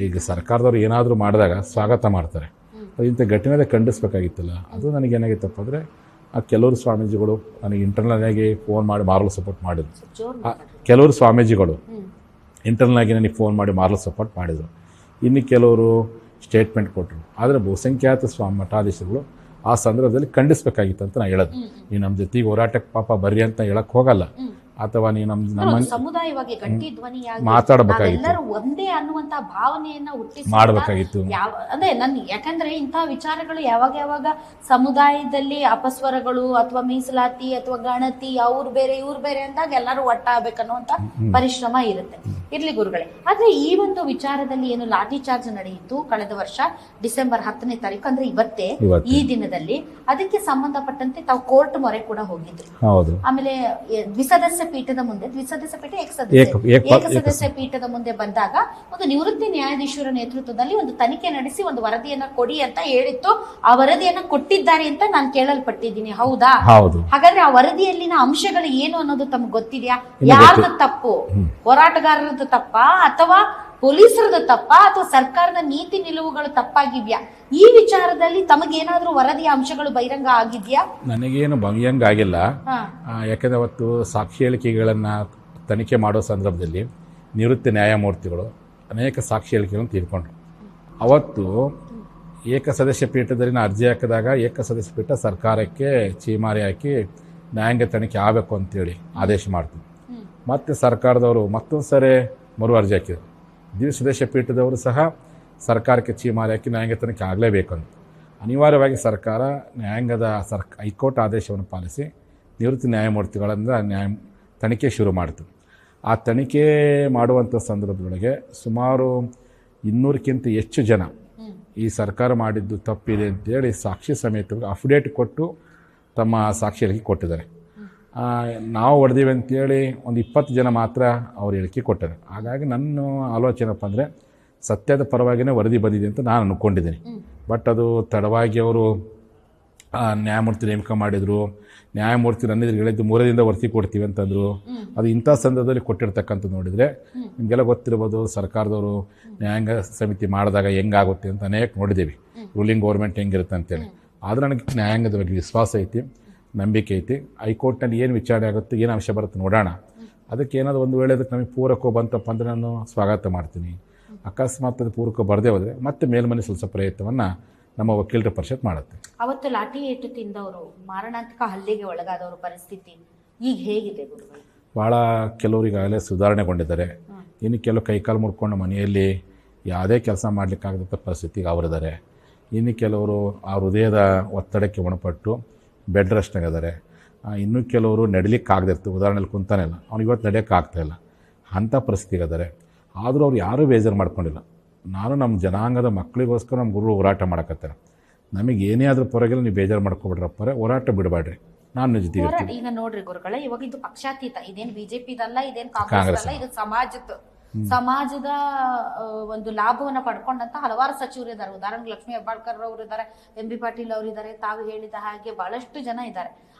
ಈಗ ಸರ್ಕಾರದವ್ರು ಏನಾದರೂ ಮಾಡಿದಾಗ ಸ್ವಾಗತ ಮಾಡ್ತಾರೆ, ಇಂಥ ಘಟನೆ ಖಂಡಿಸ್ಬೇಕಾಗಿತ್ತಲ್ಲ. ಅದು ನನಗೇನಾಗಿತ್ತಪ್ಪ ಅಂದರೆ, ಆ ಕೆಲವರು ಸ್ವಾಮೀಜಿಗಳು ನನಗೆ ಇಂಟರ್ನಲ್ಲಾಗಿ ಫೋನ್ ಮಾಡಿ ಮಾರಲ್ ಸಪೋರ್ಟ್ ಮಾಡಿದ್ರು. ಕೆಲವರು ಸ್ವಾಮೀಜಿಗಳು ಇಂಟರ್ನಲ್ಲಾಗಿ ನನಗೆ ಫೋನ್ ಮಾಡಿ ಮಾರಲ್ ಸಪೋರ್ಟ್ ಮಾಡಿದರು. ಇನ್ನು ಕೆಲವರು ಸ್ಟೇಟ್ಮೆಂಟ್ ಕೊಟ್ಟರು. ಆದರೆ ಬಹುಸಂಖ್ಯಾತ ಮಠಾಧೀಶರುಗಳು ಆ ಸಂದರ್ಭದಲ್ಲಿ ಖಂಡಿಸ್ಬೇಕಾಗಿತ್ತು ಅಂತ ನಾನು ಹೇಳೋದು. ನೀವು ನಮ್ಮ ಜೊತೆಗೆ ಹೋರಾಟಕ್ಕೆ ಪಾಪ ಬರ್ರಿ ಅಂತ ಹೇಳಕ್ಕೆ ಹೋಗಲ್ಲ, ಅಥವಾ ನೀವು ನಮ್ಮ ಸಮುದಾಯವಾಗಿ ಗಟ್ಟಿ ಧ್ವನಿಯಾಗಿ ಮಾತಾಡಬೇಕಾಗಿತ್ತು, ಒಂದೇ ಅನ್ನುವಂತ ಭಾವನೆಯನ್ನ ಹುಟ್ಟಿಸಿ ಮಾಡಬೇಕಾಗಿತ್ತು. ಅದೇ ಯಾಕಂದ್ರೆ ಇಂತಹ ವಿಚಾರಗಳು ಯಾವಾಗ ಸಮುದಾಯದಲ್ಲಿ ಅಪಸ್ವರಗಳು ಅಥವಾ ಮೀಸಲಾತಿ ಅಥವಾ ಗಣತಿ ಅವ್ರು ಬೇರೆ ಇವ್ರು ಬೇರೆ ಅಂದಾಗ ಎಲ್ಲರೂ ಒಟ್ಟಾಗಬೇಕನ್ನುವಂತ ಪರಿಶ್ರಮ ಇರುತ್ತೆ. ಇರ್ಲಿ ಗುರುಗಳೇ, ಆದ್ರೆ ಈ ಒಂದು ವಿಚಾರದಲ್ಲಿ ಏನು ಲಾಠಿ ಚಾರ್ಜ್ ನಡೆಯಿತು ಕಳೆದ ವರ್ಷ ಡಿಸೆಂಬರ್ 10ನೇ ತಾರೀಕು, ಅಂದ್ರೆ ಇವತ್ತೇ ಈ ದಿನದಲ್ಲಿ, ಅದಕ್ಕೆ ಸಂಬಂಧಪಟ್ಟಂತೆ ತಾವು ಕೋರ್ಟ್ ಮೊರೆ ಕೂಡ ಹೋಗಿದ್ರು. ಆಮೇಲೆ ದ್ವಿಸದಸ್ಯ ಪೀಠದ ಮುಂದೆ, ದ್ವಿಸದಸ್ಯ ಪೀಠ ಏಕಸದಸ್ಯ ಪೀಠದ ಮುಂದೆ ಬಂದಾಗ ಒಂದು ನಿವೃತ್ತಿ ನ್ಯಾಯಾಧೀಶರ ನೇತೃತ್ವದಲ್ಲಿ ಒಂದು ತನಿಖೆ ನಡೆಸಿ ಒಂದು ವರದಿಯನ್ನ ಕೊಡಿ ಅಂತ ಹೇಳಿತ್ತು. ಆ ವರದಿಯನ್ನ ಕೊಟ್ಟಿದ್ದಾರೆ ಅಂತ ನಾನು ಕೇಳಲ್ಪಟ್ಟಿದ್ದೀನಿ. ಹೌದಾ? ಹಾಗಾದ್ರೆ ಆ ವರದಿಯಲ್ಲಿನ ಅಂಶಗಳು ಏನು ಅನ್ನೋದು ತಮ್ಗೆ ಗೊತ್ತಿದೆಯಾ? ಯಾರ್ದು ತಪ್ಪು? ಹೋರಾಟಗಾರರದ್ದು ತಪ್ಪಾ ಅಥವಾ ಪೊಲೀಸರದ ತಪ್ಪಾ ಅಥವಾ ಸರ್ಕಾರದ ನೀತಿ ನಿಲುವುಗಳು ತಪ್ಪಾಗಿವ್ಯಾ? ಈ ವಿಚಾರದಲ್ಲಿ ತಮಗೇನಾದ್ರೂ ವರದಿಯ ಅಂಶಗಳು ಬಹಿರಂಗ ಆಗಿದ್ಯಾ? ನನಗೇನು ಬಹಿರಂಗ ಆಗಿಲ್ಲ. ಯಾಕಂದ್ರೆ ಅವತ್ತು ಸಾಕ್ಷಿ ಹೇಳಿಕೆಗಳನ್ನ ತನಿಖೆ ಮಾಡೋ ಸಂದರ್ಭದಲ್ಲಿ ನಿವೃತ್ತ ನ್ಯಾಯಮೂರ್ತಿಗಳು ಅನೇಕ ಸಾಕ್ಷಿ ಹೇಳಿಕೆಗಳನ್ನು ತೀರ್ಕೊಂಡ್ರು. ಅವತ್ತು ಏಕಸದಸ್ಯ ಪೀಠದಲ್ಲಿ ಅರ್ಜಿ ಹಾಕಿದಾಗ ಏಕಸದಸ್ಯ ಪೀಠ ಸರ್ಕಾರಕ್ಕೆ ಚೀಮಾರಿ ಹಾಕಿ ನ್ಯಾಯಾಂಗ ತನಿಖೆ ಆಗಬೇಕು ಅಂತೇಳಿ ಆದೇಶ ಮಾಡ್ತೀವಿ. ಮತ್ತೆ ಸರ್ಕಾರದವರು ಮತ್ತೊಂದು ಸರಿ ಮರು ಅರ್ಜಿ ಹಾಕಿದರು. ದ್ವಿಸದಸ್ಯ ಪೀಠದವರು ಸಹ ಸರ್ಕಾರಕ್ಕೆ ಚೀಮಾರಿ ಹಾಕಿ ನ್ಯಾಯಾಂಗ ತನಿಖೆ ಆಗಲೇಬೇಕು ಅಂತ. ಅನಿವಾರ್ಯವಾಗಿ ಸರ್ಕಾರ ನ್ಯಾಯಾಂಗದ ಹೈಕೋರ್ಟ್ ಆದೇಶವನ್ನು ಪಾಲಿಸಿ ನಿವೃತ್ತಿ ನ್ಯಾಯಮೂರ್ತಿಗಳಿಂದ ತನಿಖೆ ಶುರು ಮಾಡ್ತು. ಆ ತನಿಖೆ ಮಾಡುವಂಥ ಸಂದರ್ಭದೊಳಗೆ ಸುಮಾರು 200ಕ್ಕಿಂತ ಹೆಚ್ಚು ಜನ ಈ ಸರ್ಕಾರ ಮಾಡಿದ್ದು ತಪ್ಪಿದೆ ಅಂತೇಳಿ ಸಾಕ್ಷಿ ಸಮೇತ ಅಫಿಡೇಟ್ ಕೊಟ್ಟು ತಮ್ಮ ಸಾಕ್ಷಿ ಹೇಳಿಕೆ ಕೊಟ್ಟಿದ್ದಾರೆ. ನಾವು ಹೊಡೆದೀವಿ ಅಂತೇಳಿ ಒಂದು 20 ಜನ ಮಾತ್ರ ಅವ್ರು ಹೇಳಿಕೆ ಕೊಟ್ಟರು. ಹಾಗಾಗಿ ನನ್ನ ಆಲೋಚನೆಪ್ಪ ಅಂದರೆ ಸತ್ಯದ ಪರವಾಗಿಯೇ ವರದಿ ಬಂದಿದೆ ಅಂತ ನಾನು ಅಂದ್ಕೊಂಡಿದ್ದೀನಿ. ಬಟ್ ಅದು ತಡವಾಗಿ ಅವರು ನ್ಯಾಯಮೂರ್ತಿ ನೇಮಕ ಮಾಡಿದರು. ನ್ಯಾಯಮೂರ್ತಿ ನನ್ನೆದುರು ಹೇಳಿದ್ದು 3 ದಿನದ ವರದಿ ಕೊಡ್ತೀವಿ ಅಂತಂದರು. ಅದು ಇಂಥ ಸಂದರ್ಭದಲ್ಲಿ ಕೊಟ್ಟಿರ್ತಕ್ಕಂಥದ್ದು ನೋಡಿದರೆ ನಿಮಗೆಲ್ಲ ಗೊತ್ತಿರ್ಬೋದು, ಸರ್ಕಾರದವರು ನ್ಯಾಯಾಂಗ ಸಮಿತಿ ಮಾಡಿದಾಗ ಹೆಂಗಾಗುತ್ತೆ ಅಂತ ಅನೇಕ ನೋಡಿದ್ದೀವಿ, ರೂಲಿಂಗ್ ಗೌರ್ಮೆಂಟ್ ಹೆಂಗಿರುತ್ತೆ ಅಂತೇಳಿ. ಆದರೆ ನನಗೆ ನ್ಯಾಯಾಂಗದ ಬಗ್ಗೆ ವಿಶ್ವಾಸ ಐತಿ, ನಂಬಿಕೆ ಐತಿ. ಹೈಕೋರ್ಟ್ನಲ್ಲಿ ಏನು ವಿಚಾರಣೆ ಆಗುತ್ತೆ, ಏನು ಅಂಶ ಬರುತ್ತೆ ನೋಡೋಣ. ಅದಕ್ಕೆ ಏನಾದರೂ ಒಂದು ವೇಳೆ ಅದಕ್ಕೆ ನಮಗೆ ಪೂರಕ ಬಂತಪ್ಪ ಅಂದರೆ ನಾನು ಸ್ವಾಗತ ಮಾಡ್ತೀನಿ. ಅಕಸ್ಮಾತ್ ಅದು ಪೂರಕ ಬರದೇ ಹೋದರೆ ಮತ್ತೆ ಮೇಲ್ಮನೆ ಸಲ್ಲಿಸೋ ಪ್ರಯತ್ನವನ್ನು ನಮ್ಮ ವಕೀಲರ ಪರಿಷತ್ ಮಾಡುತ್ತೆ. ಅವತ್ತು ಲಾಠಿ ಏಟು ತಿಂದವರು, ಮಾರಣಾಂತಿಕ ಹಲ್ಲೆಗೆ ಒಳಗಾದವರ ಪರಿಸ್ಥಿತಿ ಈಗ ಹೇಗಿದೆ ಗುರುಗಳು? ಭಾಳ ಕೆಲವರಿಗಾಗಲೇ ಸುಧಾರಣೆಗೊಂಡಿದ್ದಾರೆ. ಇನ್ನು ಕೆಲವು ಕೈಕಾಲು ಮುರ್ಕೊಂಡು ಮನೆಯಲ್ಲಿ ಯಾವುದೇ ಕೆಲಸ ಮಾಡಲಿಕ್ಕಾಗದಂಥ ಪರಿಸ್ಥಿತಿಗೆ ಅವರಿದ್ದಾರೆ. ಇನ್ನು ಕೆಲವರು ಆ ಹೃದಯದ ಒತ್ತಡಕ್ಕೆ ಒಣಪಟ್ಟು ಬೆಡ್ ರೆಸ್ಟ್ನಾಗಿದ್ದಾರೆ. ಇನ್ನೂ ಕೆಲವರು ನಡಿಲಿಕ್ಕಾಗದಿರ್ತಾರೆ. ಉದಾಹರಣೆಯಲ್ಲಿ ಕುಂತಾನೆ ಇಲ್ಲ, ಅವ್ನಿಗೆ ಇವತ್ತು ನಡೆಯೋಕ್ಕಾಗ್ತಾಯಿಲ್ಲ, ಅಂಥ ಪರಿಸ್ಥಿತಿಗೆ ಇದ್ದಾರೆ. ಆದರೂ ಅವ್ರು ಯಾರೂ ಬೇಜಾರು ಮಾಡ್ಕೊಂಡಿಲ್ಲ. ನಾನು ನಮ್ಮ ಜನಾಂಗದ ಮಕ್ಕಳಿಗೋಸ್ಕರ ನಮ್ಮ ಗುರು ಹೋರಾಟ ಮಾಡಕತ್ತಾರೆ. ನಮಗೆ ಏನೇ ಆದರೂ ಪರವಾಗಿಲ್ಲ, ನೀವು ಬೇಜಾರು ಮಾಡ್ಕೊಬಿಡ್ರಪ್ಪರೆ, ಹೋರಾಟ ಬಿಡಬೇಡ್ರಿ, ನಾನು ನಿಜ ಜೊತೆಗೆ. ಈಗ ನೋಡ್ರಿ ಗುರುಗಳೇ, ಇವಾಗ ಇದು ಪಕ್ಷಾತೀತ, ಇದೇನು ಬಿಜೆಪಿದಲ್ಲ, ಇದೇನು ಕಾಂಗ್ರೆಸ್ ಅಲ್ಲ, ಇದು ಸಮಾಜದ ಒಂದು ಲಾಭವನ್ನ ಪಡ್ಕೊಂಡಂತ ಹಲವಾರು ಸಚಿವರು ಇದ್ದಾರೆ. ಉದಾಹರಣೆಗೆ ಲಕ್ಷ್ಮೀ ಹೆಬ್ಬಾಳ್ಕರ್ ಅವರು ಇದ್ದಾರೆ, ಎಂ ಬಿ ಪಾಟೀಲ್ ಅವರು ಇದ್ದಾರೆ, ತಾವು ಹೇಳಿದ ಹಾಗೆ ಬಹಳಷ್ಟು ಜನ ಇದ್ದಾರೆ.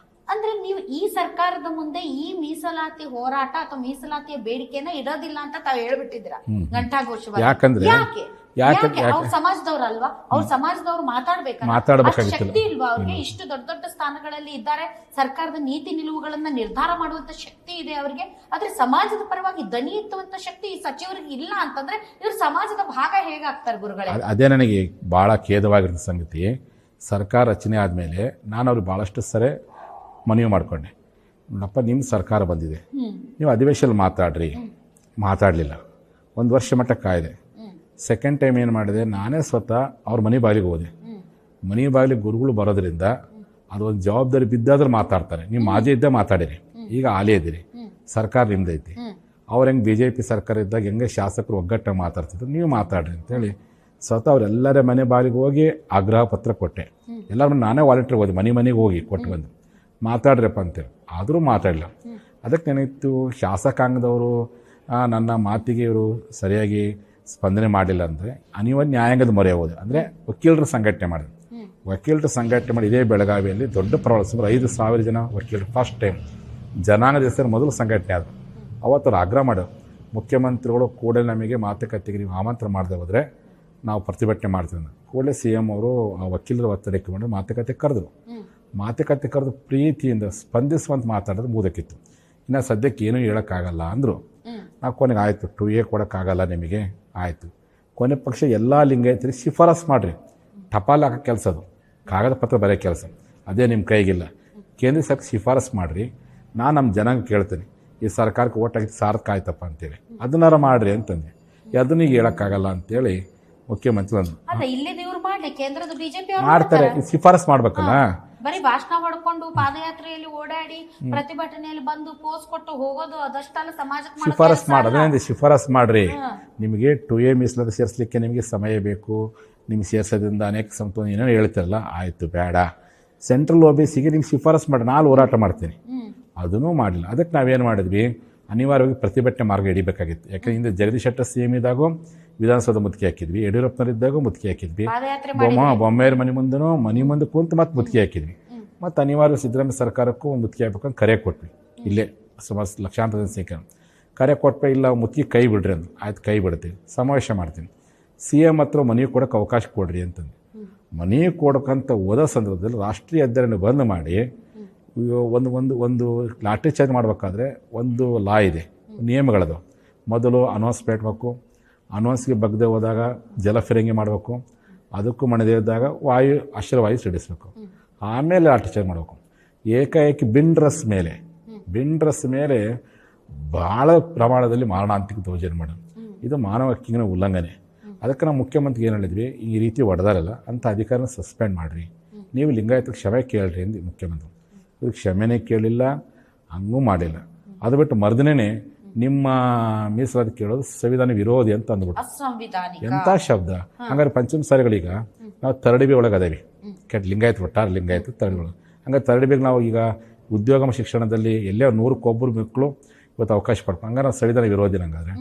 ಅಂದ್ರೆ ನೀವು ಈ ಸರ್ಕಾರದ ಮುಂದೆ ಈ ಮೀಸಲಾತಿ ಹೋರಾಟ ಅಥವಾ ಮೀಸಲಾತಿಯ ಬೇಡಿಕೆನ ಇಡೋದಿಲ್ಲ ಅಂತ ತಾವು ಹೇಳ್ಬಿಟ್ಟಿದ್ದೀರಾ ಘಂಟಾಘೋಷವಾಗಿ. ಯಾಕೆ ಅವ್ರ ಸಮಾಜದವ್ರಲ್ವಾ? ಅವ್ರ ಸಮಾಜದವ್ರು ಮಾತಾಡ್ಬೇಕಾಗಿತ್ತು, ಶಕ್ತಿ ಇಲ್ವಾ ಅವ್ರಿಗೆ? ಇಷ್ಟು ದೊಡ್ಡ ದೊಡ್ಡ ಸ್ಥಾನಗಳಲ್ಲಿ ಇದ್ದಾರೆ, ಸರ್ಕಾರದ ನೀತಿ ನಿಲುವುಗಳನ್ನ ನಿರ್ಧಾರ ಮಾಡುವಂತ ಶಕ್ತಿ ಇದೆ ಅವರಿಗೆ. ಆದ್ರೆ ಸಮಾಜದ ಪರವಾಗಿ ದನಿ ಎತ್ತುವಂತ ಶಕ್ತಿ ಈ ಸಚಿವರಿಗೆ ಇಲ್ಲ ಅಂತಂದ್ರೆ ಇವ್ರು ಸಮಾಜದ ಭಾಗ ಹೇಗಾಗ್ತಾರೆ ಗುರುಗಳೇ? ಅದೇ ನನಗೆ ಬಹಳ ಖೇದವಾಗಿರೋ ಸಂಗತಿ. ಸರ್ಕಾರ ರಚನೆ ಆದ್ಮೇಲೆ ನಾನು ಅವ್ರಿಗೆ ಬಹಳಷ್ಟು ಸರಿ ಮನವಿ ಮಾಡ್ಕೊಂಡೆ, ನೋಡಪ್ಪ ನಿಮ್ಮ ಸರ್ಕಾರ ಬಂದಿದೆ, ನೀವು ಅಧಿವೇಶನ ಮಾತಾಡಲಿಲ್ಲ. 1 ವರ್ಷ ಮಟ್ಟ ಕಾಯ್ದೆ. ಸೆಕೆಂಡ್ ಟೈಮ್ ಏನು ಮಾಡಿದೆ, ನಾನೇ ಸ್ವತಃ ಅವ್ರ ಮನೆ ಬಾಗಿಲಿಗೆ ಹೋದೆ. ಮನೆ ಬಾಗಿಲಿಗೆ ಗುರುಗಳು ಬರೋದ್ರಿಂದ ಅದೊಂದು ಜವಾಬ್ದಾರಿ ಬಿದ್ದಾದ್ರೂ ಮಾತಾಡ್ತಾರೆ. ನೀವು ಮಾಜಿ ಇದ್ದ ಮಾತಾಡಿರಿ, ಈಗ ಆಲೇ ಇದ್ದೀರಿ, ಸರ್ಕಾರ ನಿಮ್ದೈತಿ. ಅವ್ರು ಹೆಂಗೆ BJP ಸರ್ಕಾರ ಇದ್ದಾಗ ಹೆಂಗೆ ಶಾಸಕರು ಒಗ್ಗಟ್ಟಾಗಿ ಮಾತಾಡ್ತಿದ್ರು, ನೀವು ಮಾತಾಡ್ರಿ ಅಂತೇಳಿ ಸ್ವತಃ ಅವರೆಲ್ಲರ ಮನೆ ಬಾಗಿಲಿಗೆ ಹೋಗಿ ಆಗ್ರಹ ಪತ್ರ ಕೊಟ್ಟೆ. ಎಲ್ಲರ ನಾನೇ ವಾಲಂಟಿಯರ್ ಹೋದೆ, ಮನೆಗೆ ಹೋಗಿ ಕೊಟ್ಟು ಬಂದು ಮಾತಾಡ್ರಪ್ಪ ಅಂತೇಳಿ. ಆದರೂ ಮಾತಾಡಲಿಲ್ಲ. ಅದಕ್ಕೆ ನೆನೀತು, ಶಾಸಕಾಂಗದವರು ನನ್ನ ಮಾತಿಗೆ ಇವರು ಸರಿಯಾಗಿ ಸ್ಪಂದನೆ ಮಾಡಲಿಲ್ಲ ಅಂದರೆ ಅನಿವಾರ್ಯ ನ್ಯಾಯಾಂಗದ ಮೊರೆ ಹೋದೆ. ಅಂದರೆ ವಕೀಲರ ಸಂಘಟನೆ ಮಾಡಿದೆ. ವಕೀಲರ ಸಂಘಟನೆ ಮಾಡಿ ಇದೇ ಬೆಳಗಾವಿಯಲ್ಲಿ ದೊಡ್ಡ ಪ್ರಮಾಣ ಸುಮಾರು 5,000 ಜನ ವಕೀಲರು ಫಸ್ಟ್ ಟೈಮ್ ಜನಾಂಗದ ಹೆಸರು ಮೊದಲು ಸಂಘಟನೆ ಆದರು. ಅವತ್ತು ಆಗ್ರಹ ಮಾಡೋರು, ಮುಖ್ಯಮಂತ್ರಿಗಳು ಕೂಡಲೇ ನಮಗೆ ಮಾತುಕತೆಗೆ ನೀವು ಆಮಂತ್ರಣ ಮಾಡದೆ ಹೋದರೆ ನಾವು ಪ್ರತಿಭಟನೆ ಮಾಡ್ತೀವಿ. ಕೂಡಲೇ CM ಅವರು ಆ ವಕೀಲರ ಒತ್ತಡಕ್ಕೆ ಮಾಡಿ ಮಾತುಕತೆ ಕರೆದ್ರು. ಮಾತುಕತೆ ಕರೆದು ಪ್ರೀತಿಯಿಂದ ಸ್ಪಂದಿಸುವಂತ ಮಾತಾಡೋದು ಮುದಕ್ಕಿತ್ತು. ಇನ್ನು ಸದ್ಯಕ್ಕೆ ಏನೂ ಹೇಳೋಕ್ಕಾಗಲ್ಲ ಅಂದರು. ನಾವು ಕೊನೆಗೆ ಆಯಿತು, 2A ಕೊಡೋಕ್ಕಾಗಲ್ಲ ನಿಮಗೆ, ಆಯಿತು. ಕೊನೆ ಪಕ್ಷ ಎಲ್ಲ ಲಿಂಗಾಯತರಿಗೆ ಶಿಫಾರಸು ಮಾಡಿರಿ. ಟಪಾಲ್ ಹಾಕೋ ಕೆಲಸ, ಅದು ಕಾಗದ ಪತ್ರ ಬರೆಯೋ ಕೆಲಸ, ಅದೇ ನಿಮ್ಮ ಕೈಗಿಲ್ಲ. ಕೇಂದ್ರ ಸರ್ಕಾರ ಶಿಫಾರಸು ಮಾಡಿರಿ, ನಾನು ನಮ್ಮ ಜನಾಂಗ ಕೇಳ್ತೀನಿ, ಈ ಸರ್ಕಾರಕ್ಕೆ ಓಟ್ ಹಾಕಿ ಸಾರ್ಥಕ ಆಯ್ತಪ್ಪ ಅಂತೇಳಿ ಅದನ್ನಾರ ಮಾಡಿರಿ ಅಂತಂದೆ. ಅದನ್ನ ಈಗ ಹೇಳೋಕ್ಕಾಗಲ್ಲ ಅಂತೇಳಿ ಮುಖ್ಯಮಂತ್ರಿ ಮಾಡ್ತಾರೆ. ಶಿಫಾರಸು ಮಾಡ್ಬೇಕಲ್ಲ, ಬರೀ ಭಾಷಣ ಹೊಡ್ಕೊಂಡು ಪಾದಯಾತ್ರೆಯಲ್ಲಿ ಓಡಾಡಿ ಪ್ರತಿಭಟನೆಯಲ್ಲಿ ಬಂದು ಪೋಸ್ ಕೊಟ್ಟು ಹೋಗೋದು ಅದಷ್ಟಲ್ಲ, ಸಮಾಜಕ್ಕೆ ಶಿಫಾರಸು ಮಾಡೋದೇ. ಶಿಫಾರಸು ಮಾಡ್ರಿ, ನಿಮಗೆ 2A ಮೀಸಲಾತಿ ಸೇರಿಸಲಿಕ್ಕೆ ನಿಮಗೆ ಸಮಯ ಬೇಕು, ನಿಮ್ಗೆ ಸೇರಿಸೋದ್ರಿಂದ ಅನೇಕ ಸಂತೋಷ ಏನೋ ಹೇಳ್ತಾರಲ್ಲ, ಆಯಿತು ಬೇಡ. ಸೆಂಟ್ರಲ್ OBCಗೆ ನಿಮ್ಗೆ ಶಿಫಾರಸು ಮಾಡಿ ನಾನು ಹೋರಾಟ ಮಾಡ್ತೀನಿ, ಅದನ್ನೂ ಮಾಡಲಿಲ್ಲ. ಅದಕ್ಕೆ ನಾವೇನು ಮಾಡಿದ್ವಿ, ಅನಿವಾರ್ಯವಾಗಿ ಪ್ರತಿಭಟನೆ ಮಾರ್ಗ ಹಿಡಿಬೇಕಾಗಿತ್ತು. ಯಾಕಂದ್ರೆ ಹಿಂದೆ ಜಗದೀಶ್ ಶೆಟ್ಟರ್ CM ಇದ್ದಾಗೂ ವಿಧಾನಸೌಧ ಮುತ್ತಿಗೆ ಹಾಕಿದ್ವಿ, ಯಡಿಯೂರಪ್ಪನವರಿದ್ದಾಗ ಮುತ್ತಿಗೆ ಹಾಕಿದ್ವಿ, ಬೊಮ್ಮಾಯಿಯವ್ರ ಮನೆ ಮುಂದೆ ಕುಂತು ಮತ್ತೆ ಮುತ್ತಿಗೆ ಹಾಕಿದ್ವಿ. ಮತ್ತು ಅನಿವಾರ್ಯ ಸಿದ್ದರಾಮಯ್ಯ ಸರ್ಕಾರಕ್ಕೂ ಒಂದು ಮುತ್ತಿಗೆ ಹಾಕ್ಬೇಕಂತ ಕರೆ ಕೊಟ್ವಿ. ಇಲ್ಲೇ ಸುಮಾರು ಲಕ್ಷಾಂತರ ಸಂಖ್ಯೆ ಕರೆ ಕೊಟ್ಟರೆ, ಇಲ್ಲ ಮುತ್ತಿಗೆ ಕೈ ಬಿಡ್ರಿ ಅಂದು. ಆಯ್ತು, ಕೈ ಬಿಡ್ತೀವಿ, ಸಮಾವೇಶ ಮಾಡ್ತೀನಿ. CM ಹತ್ರ ಮನೆ ಕೊಡೋಕೆ ಅವಕಾಶ ಕೊಡ್ರಿ ಅಂತಂದು ಮನೆ ಕೊಡೋಕ್ಕಂತ ಹೋದ ಸಂದರ್ಭದಲ್ಲಿ ರಾಷ್ಟ್ರೀಯ ಹೆದ್ದಾರಿನ ಬಂದ್ ಮಾಡಿ ಒಂದು ಲಾಟ್ರಿ ಚಾರ್ಜ್ ಮಾಡಬೇಕಾದ್ರೆ ಒಂದು ಲಾ ಇದೆ, ನಿಯಮಗಳದು. ಮೊದಲು ಅನೌನ್ಸ್ಮೆಂಟ್ ಮಾಡಬೇಕು, ಅನೌನ್ಸ್ಗೆ ಬಗ್ಗದೆ ಹೋದಾಗ ಜಲ ಫಿರಂಗಿ ಮಾಡಬೇಕು, ಅದಕ್ಕೂ ಮಣದೆ ಇದ್ದಾಗ ಅಶ್ರವಾಯು ಸಿಡಿಸಬೇಕು, ಆಮೇಲೆ ಲಾಟ್ರಿ ಚಾರ್ಜ್ ಮಾಡಬೇಕು. ಏಕಾಏಕಿ ಬಿನ್ ಡ್ರೆಸ್ ಮೇಲೆ ಭಾಳ ಪ್ರಮಾಣದಲ್ಲಿ ಮಾರಣಾಂತಿಕ ದೌರ್ಜನ್ಯ ಮಾಡೋದು, ಇದು ಮಾನವ ಹಕ್ಕಿನ ಉಲ್ಲಂಘನೆ. ಅದಕ್ಕೆ ನಾವು ಮುಖ್ಯಮಂತ್ರಿಗೆ ಏನು ಹೇಳಿದ್ವಿ, ಈ ರೀತಿ ಹೊಡೆದಾರಲ್ಲ ಅಂಥ ಅಧಿಕಾರನ ಸಸ್ಪೆಂಡ್ ಮಾಡಿರಿ, ನೀವು ಲಿಂಗಾಯತಕ್ಕೆ ಕ್ಷಮೆ ಕೇಳ್ರಿ ಎಂದು ಮುಖ್ಯಮಂತ್ರಿ. ಇದಕ್ಕೆ ಕ್ಷಮೆನೇ ಕೇಳಿಲ್ಲ, ಹಂಗೂ ಮಾಡಿಲ್ಲ. ಅದು ಬಿಟ್ಟು ಮರ್ದಿನೇ ನಿಮ್ಮ ಮೀಸಲಾತಿ ಕೇಳೋದು ಸಂವಿಧಾನ ವಿರೋಧಿ ಅಂತ ಅಂದ್ಬಿಟ್ಟು. ಅಸಂವಿಧಾನಿಕ ಎಂಥ ಶಬ್ದ! ಹಂಗಾರೆ ಪಂಚಮಸಾಲಿಗಳೀಗ ನಾವು ತರಡಿಬಿ ಒಳಗೆ ಅದೇವಿ, ಲಿಂಗಾಯತ್ ಒಟ್ಟಾರೆ ಲಿಂಗಾಯತ್ ತರಡಿ ಒಳಗೆ. ಹಂಗಾರೆ ತರಡಿಬಿಗೆ ನಾವು ಈಗ ಉದ್ಯೋಗ ಶಿಕ್ಷಣದಲ್ಲಿ ಎಲ್ಲೇ 100ಕ್ಕೆ ಮಕ್ಕಳು ಇವತ್ತು ಅವಕಾಶ ಪಡ್ಕೊಂಡು, ಹಂಗಾರೆ ನಾವು ಸಂವಿಧಾನ ವಿರೋಧಿನ. ಹಂಗಾದ್ರೆ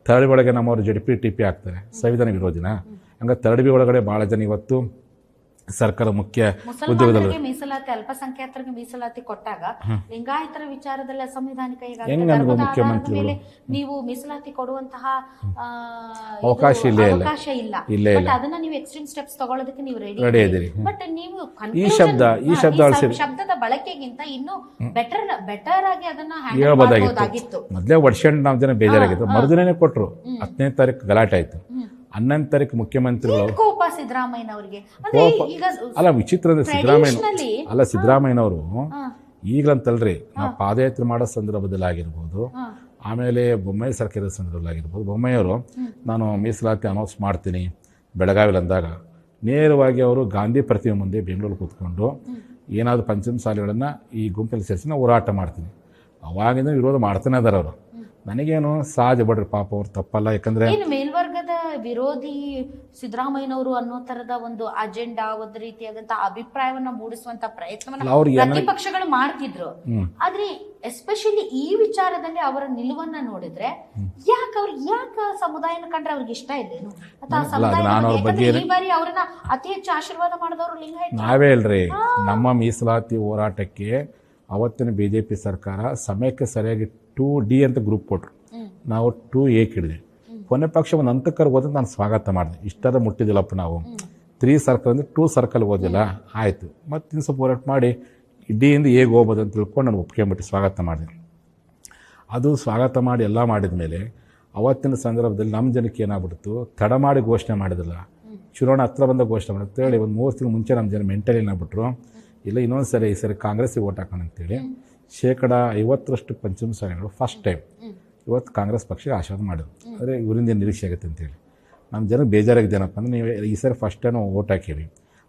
ತರಡಿ ಒಳಗೆ ನಮ್ಮವರು JDP ಆಗ್ತಾರೆ, ಸಂವಿಧಾನ ವಿರೋಧಿನ? ಹಂಗಾರೆ ತರಡಿ ಒಳಗಡೆ ಭಾಳ ಜನ ಇವತ್ತು ಸರ್ಕಾರ ಮುಖ್ಯ ಉದ್ಯೋಗದಲ್ಲಿ ಮೀಸಲಾತಿ, ಅಲ್ಪಸಂಖ್ಯಾತರಿಗೆ ಮೀಸಲಾತಿ ಕೊಟ್ಟಾಗ ಲಿಂಗಾಯತರ ವಿಚಾರದಲ್ಲಿ ಅಸಂವಿಧಾನಿಕ ಹೆಂಗ ಮುಖ್ಯಮಂತ್ರಿಗಳು ನೀವು ಮೀಸಲಾತಿ ಕೊಡುವಂತಹ ಅವಕಾಶ ಇಲ್ಲ. ಅದನ್ನ ನೀವು ಎಕ್ಸ್ಟ್ರೀಮ್ ಸ್ಟೆಪ್ಸ್ ತಗೊಳ್ಳೋದಕ್ಕೆ ನೀವು ರೆಡಿ ಇದ್ದೀರಿ. ಬಟ್ ನೀವು ಈ ಶಬ್ದದ ಬಳಕೆಗಿಂತ ಇನ್ನೂ ಬೆಟರ್ ಆಗಿ ಅದನ್ನ ಹೇಳ್ಬೋದಾಗಿತ್ತು. ಮೊದಲೇ ವರ್ಷ ನಾವು ಜನ ಬೇಜಾರಾಗಿತ್ತು, ಮರುದಿನೇ ಕೊಟ್ಟರು. 10ನೇ ತಾರೀಕು ಗಲಾಟೆ ಆಯ್ತು. 11ನೇ ತಾರೀಕು ಮುಖ್ಯಮಂತ್ರಿಗಳು ಕೋಪ ಸಿದ್ದರಾಮಯ್ಯನವರಿಗೆ. ಅಲ್ಲ, ವಿಚಿತ್ರ ಅಂದ್ರೆ ಸಿದ್ದರಾಮಯ್ಯನವರು ಈಗಲಂತಲ್ರಿ, ನಾವು ಪಾದಯಾತ್ರೆ ಮಾಡೋ ಸಂದರ್ಭದಲ್ಲಿ ಆಗಿರ್ಬೋದು, ಆಮೇಲೆ ಬೊಮ್ಮಾಯಿ ಸರ್ಕಾರದ ಸಂದರ್ಭದಲ್ಲಿ ಆಗಿರ್ಬೋದು, ಬೊಮ್ಮಾಯಿಯವರು ನಾನು ಮೀಸಲಾತಿ ಅನೌನ್ಸ್ ಮಾಡ್ತೀನಿ ಬೆಳಗಾವಿಲಿ ಅಂದಾಗ ನೇರವಾಗಿ ಅವರು ಗಾಂಧಿ ಪ್ರತಿಮೆ ಮುಂದೆ ಬೆಂಗಳೂರು ಕೂತ್ಕೊಂಡು ಏನಾದರೂ ಪಂಚಮಸಾಲಿಗಳನ್ನು ಈ ಗುಂಪಲ್ಲಿ ಸೇರಿಸಿ ನಾವು ಹೋರಾಟ ಮಾಡ್ತೀನಿ, ಅವಾಗಿಂದ ವಿರೋಧ ಮಾಡ್ತಾನೆ ಅದಾರ ಅವರು. ನನಗೇನು ಸಹಜ ಬಿಡ್ರಿ, ಪಾಪ ಅವ್ರು ತಪ್ಪಲ್ಲ. ಯಾಕಂದ್ರೆ ಮೇಲ್ವರ್ಗದ ವಿರೋಧಿ ಸಿದ್ದರಾಮಯ್ಯನವರು ಅನ್ನೋ ತರದ ಒಂದು ಅಜೆಂಡಾ, ಒಂದು ರೀತಿಯಾದಂತಹ ಅಭಿಪ್ರಾಯವನ್ನ ಮೂಡಿಸುವಂತ ಪ್ರಯತ್ನವನ್ನ ಪ್ರತಿಪಕ್ಷಗಳು ಮಾಡ್ತಿದ್ರು. ಆದ್ರೆ ಎಸ್ಪೆಷಲಿ ಈ ವಿಚಾರದಲ್ಲಿ ಅವರ ನಿಲುವನ್ನ ನೋಡಿದ್ರೆ ಯಾಕೆ ಸಮುದಾಯನ ಕಂಡ್ರೆ ಅವ್ರಿಗೆ ಇಷ್ಟ ಇಲ್ಲೇನು? ಈ ಬಾರಿ ಅವ್ರನ್ನ ಅತಿ ಹೆಚ್ಚು ಆಶೀರ್ವಾದ ಮಾಡಿದವರು ಲಿಂಗಾಯತ ನಾವೇ ಅಲ್ರಿ. ನಮ್ಮ ಮೀಸಲಾತಿ ಹೋರಾಟಕ್ಕೆ ಅವತ್ತಿನ BJP ಸರ್ಕಾರ ಸಮಯಕ್ಕೆ ಸರಿಯಾಗಿ 2D ಅಂತ ಗ್ರೂಪ್ ಕೊಟ್ಟರು, ನಾವು 2A ಹಿಡಿದೆ. ಕೊನೆ ಪಕ್ಷ ಒಂದು ಹಂತಕ್ಕೆ ಹೋದ್ರೆ ನಾನು ಸ್ವಾಗತ ಮಾಡಿದೆ. ಇಷ್ಟರ ಮುಟ್ಟಿದಿಲ್ಲಪ್ಪ ನಾವು 3 ಸರ್ಕಲ್ ಅಂದರೆ 2 ಸರ್ಕಲ್ ಓದಿಲ್ಲ, ಆಯಿತು. ಮತ್ತು ಸ್ವಲ್ಪ ಹೋರಾಟ ಮಾಡಿ ಡಿಯಿಂದ ಹೇಗೆ ಹೋಗ್ಬೋದು ಅಂತ ತಿಳ್ಕೊಂಡು ನಾನು ಒಪ್ಕೊಂಬಿಟ್ಟು ಸ್ವಾಗತ ಮಾಡಿದೆ. ಅದು ಸ್ವಾಗತ ಮಾಡಿ ಎಲ್ಲ ಮಾಡಿದ ಮೇಲೆ ಅವತ್ತಿನ ಸಂದರ್ಭದಲ್ಲಿ ನಮ್ಮ ಜನಕ್ಕೆ ಏನಾಗ್ಬಿಡ್ತು, ತಡ ಮಾಡಿ ಘೋಷಣೆ ಮಾಡಿದಿಲ್ಲ, ಚುನಾವಣೆ ಹತ್ರ ಬಂದ ಘೋಷಣೆ ಮಾಡಿದ ಹೇಳಿ ಒಂದು 3 ತಿಂಗಳು ಮುಂಚೆ ನಮ್ಮ ಜನ ಮೆಂಟಲಿ ಏನಾಗ್ಬಿಟ್ರು, ಇಲ್ಲ ಇನ್ನೊಂದು ಸರಿ ಈ ಸರಿ ಕಾಂಗ್ರೆಸ್ಸಿಗೆ ಓಟ್ ಹಾಕೋಣ ಅಂತೇಳಿ 50% ಪಂಚಮಸಾಲಿಗಳು ಫಸ್ಟ್ ಟೈಮ್ ಇವತ್ತು ಕಾಂಗ್ರೆಸ್ ಪಕ್ಷಕ್ಕೆ ಆಶೀರ್ವಾದ ಮಾಡಿದ್ರು. ಆದರೆ ಇವರಿಂದ ನಿರೀಕ್ಷೆ ಆಗುತ್ತೆ ಅಂತೇಳಿ ನಮ್ಮ ಜನಕ್ಕೆ ಬೇಜಾರಾಗಿದ್ದೇನಪ್ಪ ಅಂದರೆ, ನೀವು ಈ ಸರಿ ಫಸ್ಟ್ ಟೈಮ್ ಓಟ್ ಹಾಕೀವಿ,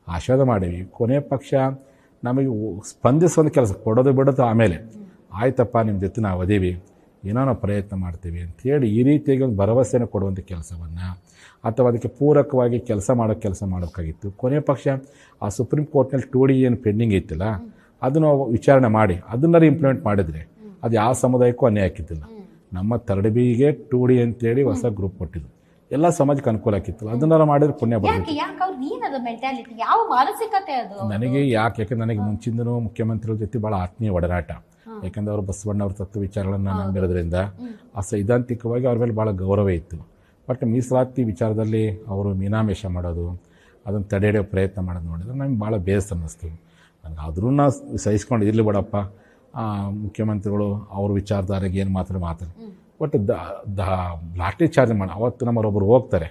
ಆಶೀರ್ವಾದ ಮಾಡೀವಿ, ಕೊನೆ ಪಕ್ಷ ನಮಗೆ ಸ್ಪಂದಿಸೋದು ಕೆಲಸ ಕೊಡೋದು ಬಿಡೋದು ಆಮೇಲೆ ಆಯ್ತಪ್ಪ ನಿಮ್ಮ ಜೊತೆ ನಾವು ಅದೀವಿ, ಏನೋ ನಾವು ಪ್ರಯತ್ನ ಮಾಡ್ತೀವಿ ಅಂಥೇಳಿ ಈ ರೀತಿಯಾಗಿ ಒಂದು ಭರವಸೆಯನ್ನು ಕೊಡುವಂಥ ಕೆಲಸವನ್ನು ಅಥವಾ ಅದಕ್ಕೆ ಪೂರಕವಾಗಿ ಕೆಲಸ ಮಾಡೋಕ್ಕಾಗಿತ್ತು. ಕೊನೆ ಪಕ್ಷ ಆ ಸುಪ್ರೀಂ ಕೋರ್ಟ್ನಲ್ಲಿ 2D ಏನು ಪೆಂಡಿಂಗ್ ಇತ್ತಿಲ್ಲ ಅದನ್ನು ವಿಚಾರಣೆ ಮಾಡಿ ಅದನ್ನಾರು ಇಂಪ್ಲಿಮೆಂಟ್ ಮಾಡಿದರೆ ಅದು ಯಾವ ಸಮುದಾಯಕ್ಕೂ ಅನ್ಯಾಯ ಹಾಕಿದ್ದಿಲ್ಲ. ನಮ್ಮ ತರಡಿಬಿಗೆ 2D ಅಂತೇಳಿ ಹೊಸ ಗ್ರೂಪ್ ಕೊಟ್ಟಿದ್ದು, ಎಲ್ಲ ಸಮಾಜಕ್ಕೆ ಅನುಕೂಲ ಆಗಿತ್ತು. ಅದನ್ನಾರು ಮಾಡಿದ್ರೆ ಪುಣ್ಯ ಬರುತ್ತೆ. ನನಗೆ ಯಾಕೆ ನನಗೆ ಮುಂಚಿಂದನೂ ಮುಖ್ಯಮಂತ್ರಿಗಳ ಜೊತೆ ಭಾಳ ಆತ್ಮೀಯ ಒಡನಾಟ. ಯಾಕಂದ್ರೆ ಅವರು ಬಸವಣ್ಣವ್ರ ತತ್ವ ವಿಚಾರಗಳನ್ನು ನಂಬಿರೋದ್ರಿಂದ ಆ ಸೈದ್ಧಾಂತಿಕವಾಗಿ ಅವ್ರ ಮೇಲೆ ಭಾಳ ಗೌರವ ಇತ್ತು. ಬಟ್ ಮೀಸಲಾತಿ ವಿಚಾರದಲ್ಲಿ ಅವರು ಮೀನಾಮೇಷ ಮಾಡೋದು, ಅದನ್ನು ತಡೆ ಹಿಡಿಯೋ ಪ್ರಯತ್ನ ಮಾಡೋದು ನೋಡಿದ್ರೆ ನಮ್ಗೆ ಭಾಳ ಬೇಸರ ಅನ್ನಿಸ್ತು. ನನಗೆ ಆದ್ರೂ ನಾವು ಸಹಿಸ್ಕೊಂಡು ಇರಲಿ ಬಿಡಪ್ಪ, ಮುಖ್ಯಮಂತ್ರಿಗಳು ಅವ್ರ ವಿಚಾರಧಾರೆಗೆ ಏನು ಮಾತಾಡಿ ಬಟ್ ಲಾಠಿ ಚಾರ್ಜ್ ಮಾಡಿ ಅವತ್ತು ನಮ್ಮರೊಬ್ಬರು ಹೋಗ್ತಾರೆ,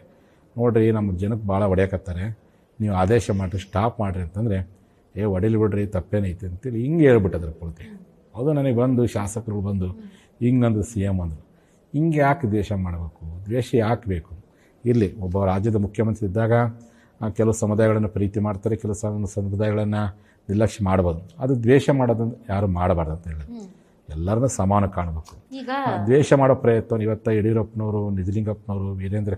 ನೋಡಿರಿ ನಮ್ಮ ಜನಕ್ಕೆ ಭಾಳ ಹೊಡೆಯಕತ್ತಾರೆ, ನೀವು ಆದೇಶ ಮಾಡಿರಿ ಸ್ಟಾಪ್ ಮಾಡಿರಿ ಅಂತಂದರೆ ಹೊಡಿಲಿ ಬಿಡ್ರಿ ತಪ್ಪೇನೈತಿ ಅಂತೇಳಿ ಹಿಂಗೆ ಹೇಳ್ಬಿಟ್ಟದ್ರ ಪೂರ್ತಿ. ಅದು ನನಗೆ ಬಂದು ಶಾಸಕರು ಬಂದು ಹಿಂಗಂದು CM ಅಂದರು, ಹಿಂಗೆ ಯಾಕೆ ದ್ವೇಷ ಮಾಡಬೇಕು, ದ್ವೇಷ ಯಾಕೆ ಬೇಕು? ಇರಲಿ, ಒಬ್ಬ ರಾಜ್ಯದ ಮುಖ್ಯಮಂತ್ರಿ ಇದ್ದಾಗ ಕೆಲವು ಸಮುದಾಯಗಳನ್ನು ಪ್ರೀತಿ ಮಾಡ್ತಾರೆ, ಕೆಲವು ಸಮುದಾಯಗಳನ್ನು ನಿರ್ಲಕ್ಷ್ಯ ಮಾಡ್ಬೋದು. ಅದು ದ್ವೇಷ ಮಾಡೋದನ್ನು ಯಾರು ಮಾಡಬಾರ್ದು ಅಂತ ಹೇಳಿ ಎಲ್ಲರನ್ನೂ ಸಮಾನ ಕಾಣಬೇಕು. ದ್ವೇಷ ಮಾಡೋ ಪ್ರಯತ್ನ ಇವತ್ತು ಯಡಿಯೂರಪ್ಪನವರು, ನಿಜಲಿಂಗಪ್ಪನವರು, ವೀರೇಂದ್ರ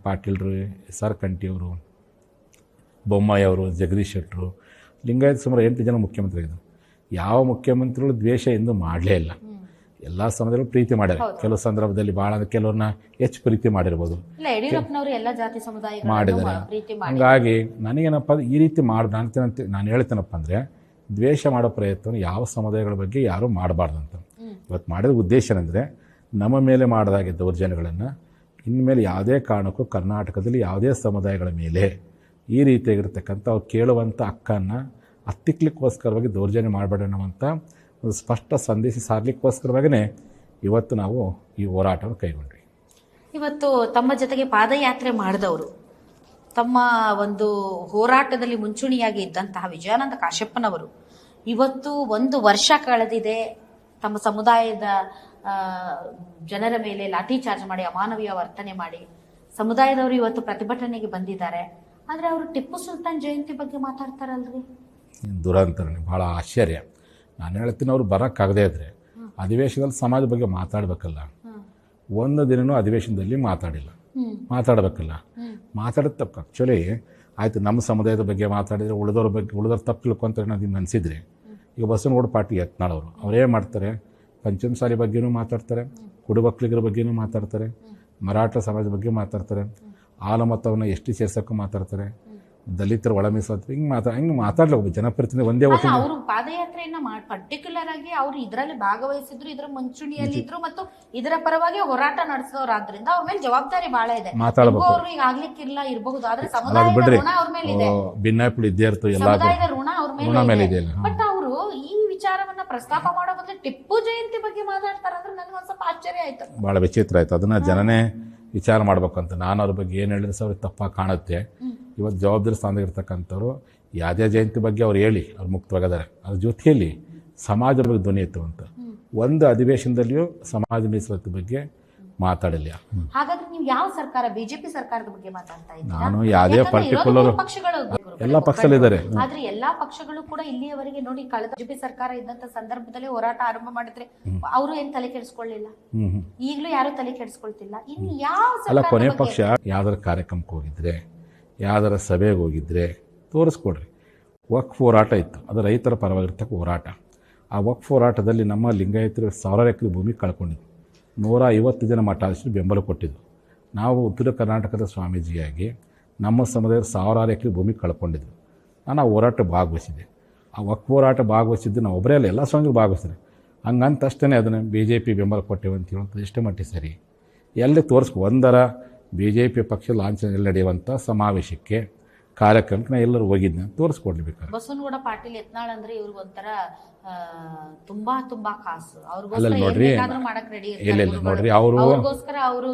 ಪಾಟೀಲ್ರು, SR ಕಂಠಿಯವರು, ಬೊಮ್ಮಾಯಿ ಅವರು, ಜಗದೀಶ್ ಶೆಟ್ಟರು, ಲಿಂಗಾಯತ ಸುಮಾರು 8 ಜನ ಮುಖ್ಯಮಂತ್ರಿ ಆಗಿದ್ದರು. ಯಾವ ಮುಖ್ಯಮಂತ್ರಿಗಳು ದ್ವೇಷ ಎಂದು ಮಾಡಲೇ ಇಲ್ಲ. ಎಲ್ಲ ಸಮಯದಲ್ಲೂ ಪ್ರೀತಿ ಮಾಡ್ಯಾರ. ಕೆಲವು ಸಂದರ್ಭದಲ್ಲಿ ಭಾಳ ಕೆಲವ್ರನ್ನ ಹೆಚ್ಚು ಪ್ರೀತಿ ಮಾಡಿರ್ಬೋದು, ಮಾಡಿದ್ದಾರೆ. ಹಂಗಾಗಿ ನನಗೇನಪ್ಪ ಈ ರೀತಿ ನಾನು ಹೇಳ್ತೇನಪ್ಪ ಅಂದರೆ, ದ್ವೇಷ ಮಾಡೋ ಪ್ರಯತ್ನ ಯಾವ ಸಮುದಾಯಗಳ ಬಗ್ಗೆ ಯಾರೂ ಮಾಡಬಾರ್ದು ಅಂತ. ಇವತ್ತು ಮಾಡಿದ ಉದ್ದೇಶ ಏನಂದರೆ, ನಮ್ಮ ಮೇಲೆ ಮಾಡಿದಾಗೆ ದೌರ್ಜನ್ಯಗಳನ್ನು ಇನ್ಮೇಲೆ ಯಾವುದೇ ಕಾರಣಕ್ಕೂ ಕರ್ನಾಟಕದಲ್ಲಿ ಯಾವುದೇ ಸಮುದಾಯಗಳ ಮೇಲೆ ಈ ರೀತಿಯಾಗಿರ್ತಕ್ಕಂಥ ಅವ್ರು ಕೇಳುವಂಥ ಹಕ್ಕನ್ನು ಹತ್ತಿಕ್ಲಿಕ್ಕೋಸ್ಕರವಾಗಿ ದೌರ್ಜನ್ಯ ಮಾಡಬೇಡ ಅನ್ನುವಂಥ ಒಂದು ಸ್ಪಷ್ಟ ಸಂದೇಶ ಸಾರಲಿಕ್ಕೋಸ್ಕರವಾಗಿಯೇ ಇವತ್ತು ನಾವು ಈ ಹೋರಾಟವನ್ನು ಕೈಗೊಂಡ್ವಿ. ಇವತ್ತು ತಮ್ಮ ಜೊತೆಗೆ ಪಾದಯಾತ್ರೆ ಮಾಡಿದವರು, ತಮ್ಮ ಒಂದು ಹೋರಾಟದಲ್ಲಿ ಮುಂಚೂಣಿಯಾಗಿ ಇದ್ದಂತಹ ವಿಜಯಾನಂದ ಕಾಶ್ಯಪ್ಪನವರು ಇವತ್ತು 1 ವರ್ಷ ಕಳೆದಿದೆ, ತಮ್ಮ ಸಮುದಾಯದ ಜನರ ಮೇಲೆ ಲಾಠಿ ಚಾರ್ಜ್ ಮಾಡಿ ಅಮಾನವೀಯ ವರ್ತನೆ ಮಾಡಿ ಸಮುದಾಯದವರು ಇವತ್ತು ಪ್ರತಿಭಟನೆಗೆ ಬಂದಿದ್ದಾರೆ. ಆದರೆ ಅವರು ಟಿಪ್ಪು ಸುಲ್ತಾನ್ ಜಯಂತಿ ಬಗ್ಗೆ ಮಾತಾಡ್ತಾರಲ್ರಿ, ದುರಂತರನೇ ಭಾಳ ಆಶ್ಚರ್ಯ. ನಾನು ಹೇಳ್ತೀನಿ, ಅವ್ರು ಬರೋಕ್ಕಾಗದೇ ಇದ್ರೆ ಅಧಿವೇಶನದಲ್ಲಿ ಸಮಾಜದ ಬಗ್ಗೆ ಮಾತಾಡಬೇಕಲ್ಲ. ಒಂದು ದಿನವೂ ಅಧಿವೇಶನದಲ್ಲಿ ಮಾತಾಡಬೇಕಲ್ಲ. ಮಾತಾಡೋದು ತಪ್ಪು. ಆ್ಯಕ್ಚುಲಿ ಆಯಿತು, ನಮ್ಮ ಸಮುದಾಯದ ಬಗ್ಗೆ ಮಾತಾಡಿದರೆ ಉಳಿದವ್ರ ತಪ್ಪು ತಿಳ್ಕೊಂತಾರೆ ಅನ್ನೋದು ನಿಮ್ಗೆ ಅನಿಸಿದ್ರೆ, ಈಗ ಬಸವನಗೌಡ ಪಾಟೀಲ್ ಯತ್ನಾಳ್ ಅವರೇನು ಮಾಡ್ತಾರೆ, ಪಂಚಮಸಾಲಿ ಬಗ್ಗೆನೂ ಮಾತಾಡ್ತಾರೆ, ಕುಡುಬಕ್ಕಳಿಗರ ಬಗ್ಗೆನೂ ಮಾತಾಡ್ತಾರೆ, ಮರಾಠ ಸಮಾಜದ ಬಗ್ಗೆ ಮಾತಾಡ್ತಾರೆ, ಆಲಮತವನ್ನು ಎಷ್ಟು ಸೇರ್ಸೋಕ್ಕೂ ಮಾತಾಡ್ತಾರೆ, ದಲಿತರ ಒಳ ಮೀಸಲಾತಿ ಹಿಂಗೆ ಮಾತಾಡಲಿ ಒಬ್ಬ ಜನಪ್ರತಿನಿಧಿ ಒಂದೇ ಹೊತ್ತಿನ. ಅವರು ಪಾದಯಾತ್ರೆಯನ್ನ ಪರ್ಟಿಕ್ಯುಲರ್ ಆಗಿ ಅವರು ಇದರಲ್ಲಿ ಭಾಗವಹಿಸಿದ್ರು, ಇದರ ಮುಂಚೂಣಿಯಲ್ಲಿ ಇದ್ರು ಮತ್ತು ಇದರ ಪರವಾಗಿ ಹೋರಾಟ ನಡೆಸೋರಾದ್ರಿಂದ ಅವ್ರ ಮೇಲೆ ಜವಾಬ್ದಾರಿ ಬಹಳ ಇದೆ. ಮಾತಾಡಬೇಕು. ಅವರು ಈಗ ಆಗ್ಲಿಕ್ಕಿಲ್ಲ ಇರಬಹುದು, ಆದ್ರೆ ಸಮುದಾಯದ ಋಣ ಅವ್ರ ಮೇಲೆ ಇದೆ. ಭಿನ್ನಾಭಿಪ್ರಾಯ ಇದ್ದೇ ಇರ್ತದೆ, ಸಮುದಾಯದ ಋಣ ಅವ್ರ ಮೇಲೆ ಇದೆ. ಇದೆಯಲ್ಲ. ಬಟ್ ಅವರು ಈ ವಿಚಾರವನ್ನ ಪ್ರಸ್ತಾಪ ಮಾಡೋ ಬದಲು ಟಿಪ್ಪು ಜಯಂತಿ ಬಗ್ಗೆ ಮಾತಾಡ್ತಾರ ಅಂದ್ರೆ ನನಗೆ ಒಂದ್ ಸ್ವಲ್ಪ ಆಶ್ಚರ್ಯ ಆಯ್ತು, ಭಾಳ ವಿಚಿತ್ರ ಆಯ್ತು. ಅದನ್ನ ಜನನೇ ವಿಚಾರ ಮಾಡ್ಬೇಕಂತ. ನಾನು ಅವ್ರ ಬಗ್ಗೆ ಏನು ಹೇಳಿದ್ರೆ ಅವ್ರಿಗೆ ತಪ್ಪಾಗಿ ಕಾಣುತ್ತೆ. ಇವತ್ತು ಜವಾಬ್ದಾರಿ ಸ್ಥಾನದಲ್ಲಿರ್ತಕ್ಕಂಥವ್ರು ಯಾವುದೇ ಜಯಂತಿ ಬಗ್ಗೆ ಅವ್ರು ಹೇಳಿ, ಅವ್ರು ಮುಕ್ತವಾಗಿದ್ದಾರೆ. ಅದ್ರ ಜೊತೆಯಲ್ಲಿ ಸಮಾಜದ ಬಗ್ಗೆ ಧ್ವನಿ ಎತ್ತುವಂತ ಒಂದು ಅಧಿವೇಶನದಲ್ಲಿಯೂ ಸಮಾಜ ಮೀಸಲಾತಿ ಬಗ್ಗೆ ಮಾತಾಡಲಿಲ್ಲ. ಹಾಗಾದ್ರೆ ನೀವು ಯಾವ ಸರ್ಕಾರ, ಬಿಜೆಪಿ ಸರ್ಕಾರದ ಬಗ್ಗೆ ಮಾತಾಡ್ತಾ ಇದ್ದೀರಾ? ನಾನು ಯಾವುದೇ ಪರ್ಟಿಕ್ಯುಲರ್ ಪಕ್ಷಗಳು ಎಲ್ಲ ಪಕ್ಷದಲ್ಲಿದ್ದಾರೆ. ಆದ್ರೆ ಎಲ್ಲಾ ಪಕ್ಷಗಳು ಕೂಡ ಇಲ್ಲಿಯವರೆಗೆ ನೋಡಿ, ಕಳೆದ ಬಿಜೆಪಿ ಸರ್ಕಾರ ಇದ್ದಂತ ಸಂದರ್ಭದಲ್ಲಿ ಹೋರಾಟ ಆರಂಭ ಮಾಡಿದ್ರೆ ಅವರು ಏನ್ ತಲೆ ಕೆಡಿಸ್ಕೊಳ್ಳಿಲ್ಲ, ಈಗಲೂ ಯಾರು ತಲೆ ಕೆಡಿಸ್ಕೊಳ್ತಿಲ್ಲ. ಇನ್ನು ಯಾವ ಅಲ್ಲ, ಕೊನೆ ಪಕ್ಷ ಯಾವ್ದಾರ ಕಾರ್ಯಕ್ರಮಕ್ಕೆ ಹೋಗಿದ್ರೆ, ಯಾವ್ದಾರ ಸಭೆಗೆ ಹೋಗಿದ್ರೆ ತೋರಿಸ್ಕೊಡ್ರಿ. ವಕ್ಫ್ ಹೋರಾಟ ಇತ್ತು, ಅದು ರೈತರ ಪರವಾಗಿರ್ತಕ್ಕ ಹೋರಾಟ. ಆ ವಕ್ಫ್ ಹೋರಾಟದಲ್ಲಿ ನಮ್ಮ ಲಿಂಗಾಯತರು 1000 ಎಕರೆ ಭೂಮಿ ಕಳ್ಕೊಂಡಿದ್ವು. 150 ಜನ ಮಠಾಧೀಶರು ಬೆಂಬಲ ಕೊಟ್ಟಿದ್ದರು. ನಾವು ಉತ್ತರ ಕರ್ನಾಟಕದ ಸ್ವಾಮೀಜಿಯಾಗಿ ನಮ್ಮ ಸಮುದಾಯದ 1000 ಎಕರೆ ಭೂಮಿ ಕಳ್ಕೊಂಡಿದ್ದರು. ನಾನು ಆ ಹೋರಾಟ ಭಾಗವಹಿಸಿದ್ದೆ. ಆ ವಕ್ಫ್ ಹೋರಾಟ ಭಾಗವಹಿಸಿದ್ದು ನಾವು ಒಬ್ಬರೇ ಅಲ್ಲ, ಎಲ್ಲ ಸ್ವಾಮಿಗಳು ಭಾಗವಹಿಸಿದ್ರು. ಹಂಗಂತಷ್ಟೇ ಅದನ್ನು BJP ಬೆಂಬಲ ಕೊಟ್ಟೇವೆ ಅಂತ ಹೇಳುವಂಥದ್ದು ಎಷ್ಟೇ ಮಟ್ಟಿಗೆ ಸರಿ? ಎಲ್ಲಿ ತೋರಿಸ್ಕೊ. ಒಂದರ BJP ಪಕ್ಷ ಲಾಂಛನದಲ್ಲಿ ನಡೆಯುವಂಥ ಸಮಾವೇಶಕ್ಕೆ, ಕಾರ್ಯಕ್ರಮಕ್ಕೆ ನಾನು ಎಲ್ಲರೂ ಹೋಗಿದ್ದೆ, ತೋರಿಸ್ಕೊಡ್ಲಿ ಬೇಕಾದ್ರೆ. ಬಸವನಗೌಡ ಪಾಟೀಲ್ ಯತ್ನಾಳ್ ಅಂದ್ರೆ ಇವ್ರಿಗೆ ಒಂಥರ ತುಂಬಾ ತುಂಬಾ ಕಾಸು. ಅಲ್ಲ ನೋಡ್ರಿ, ಮಾಡಕ್ ರೆಡಿ ಇಲ್ಲ ನೋಡ್ರಿ, ಅವ್ರಿಗೋಸ್ಕರ ಅವರು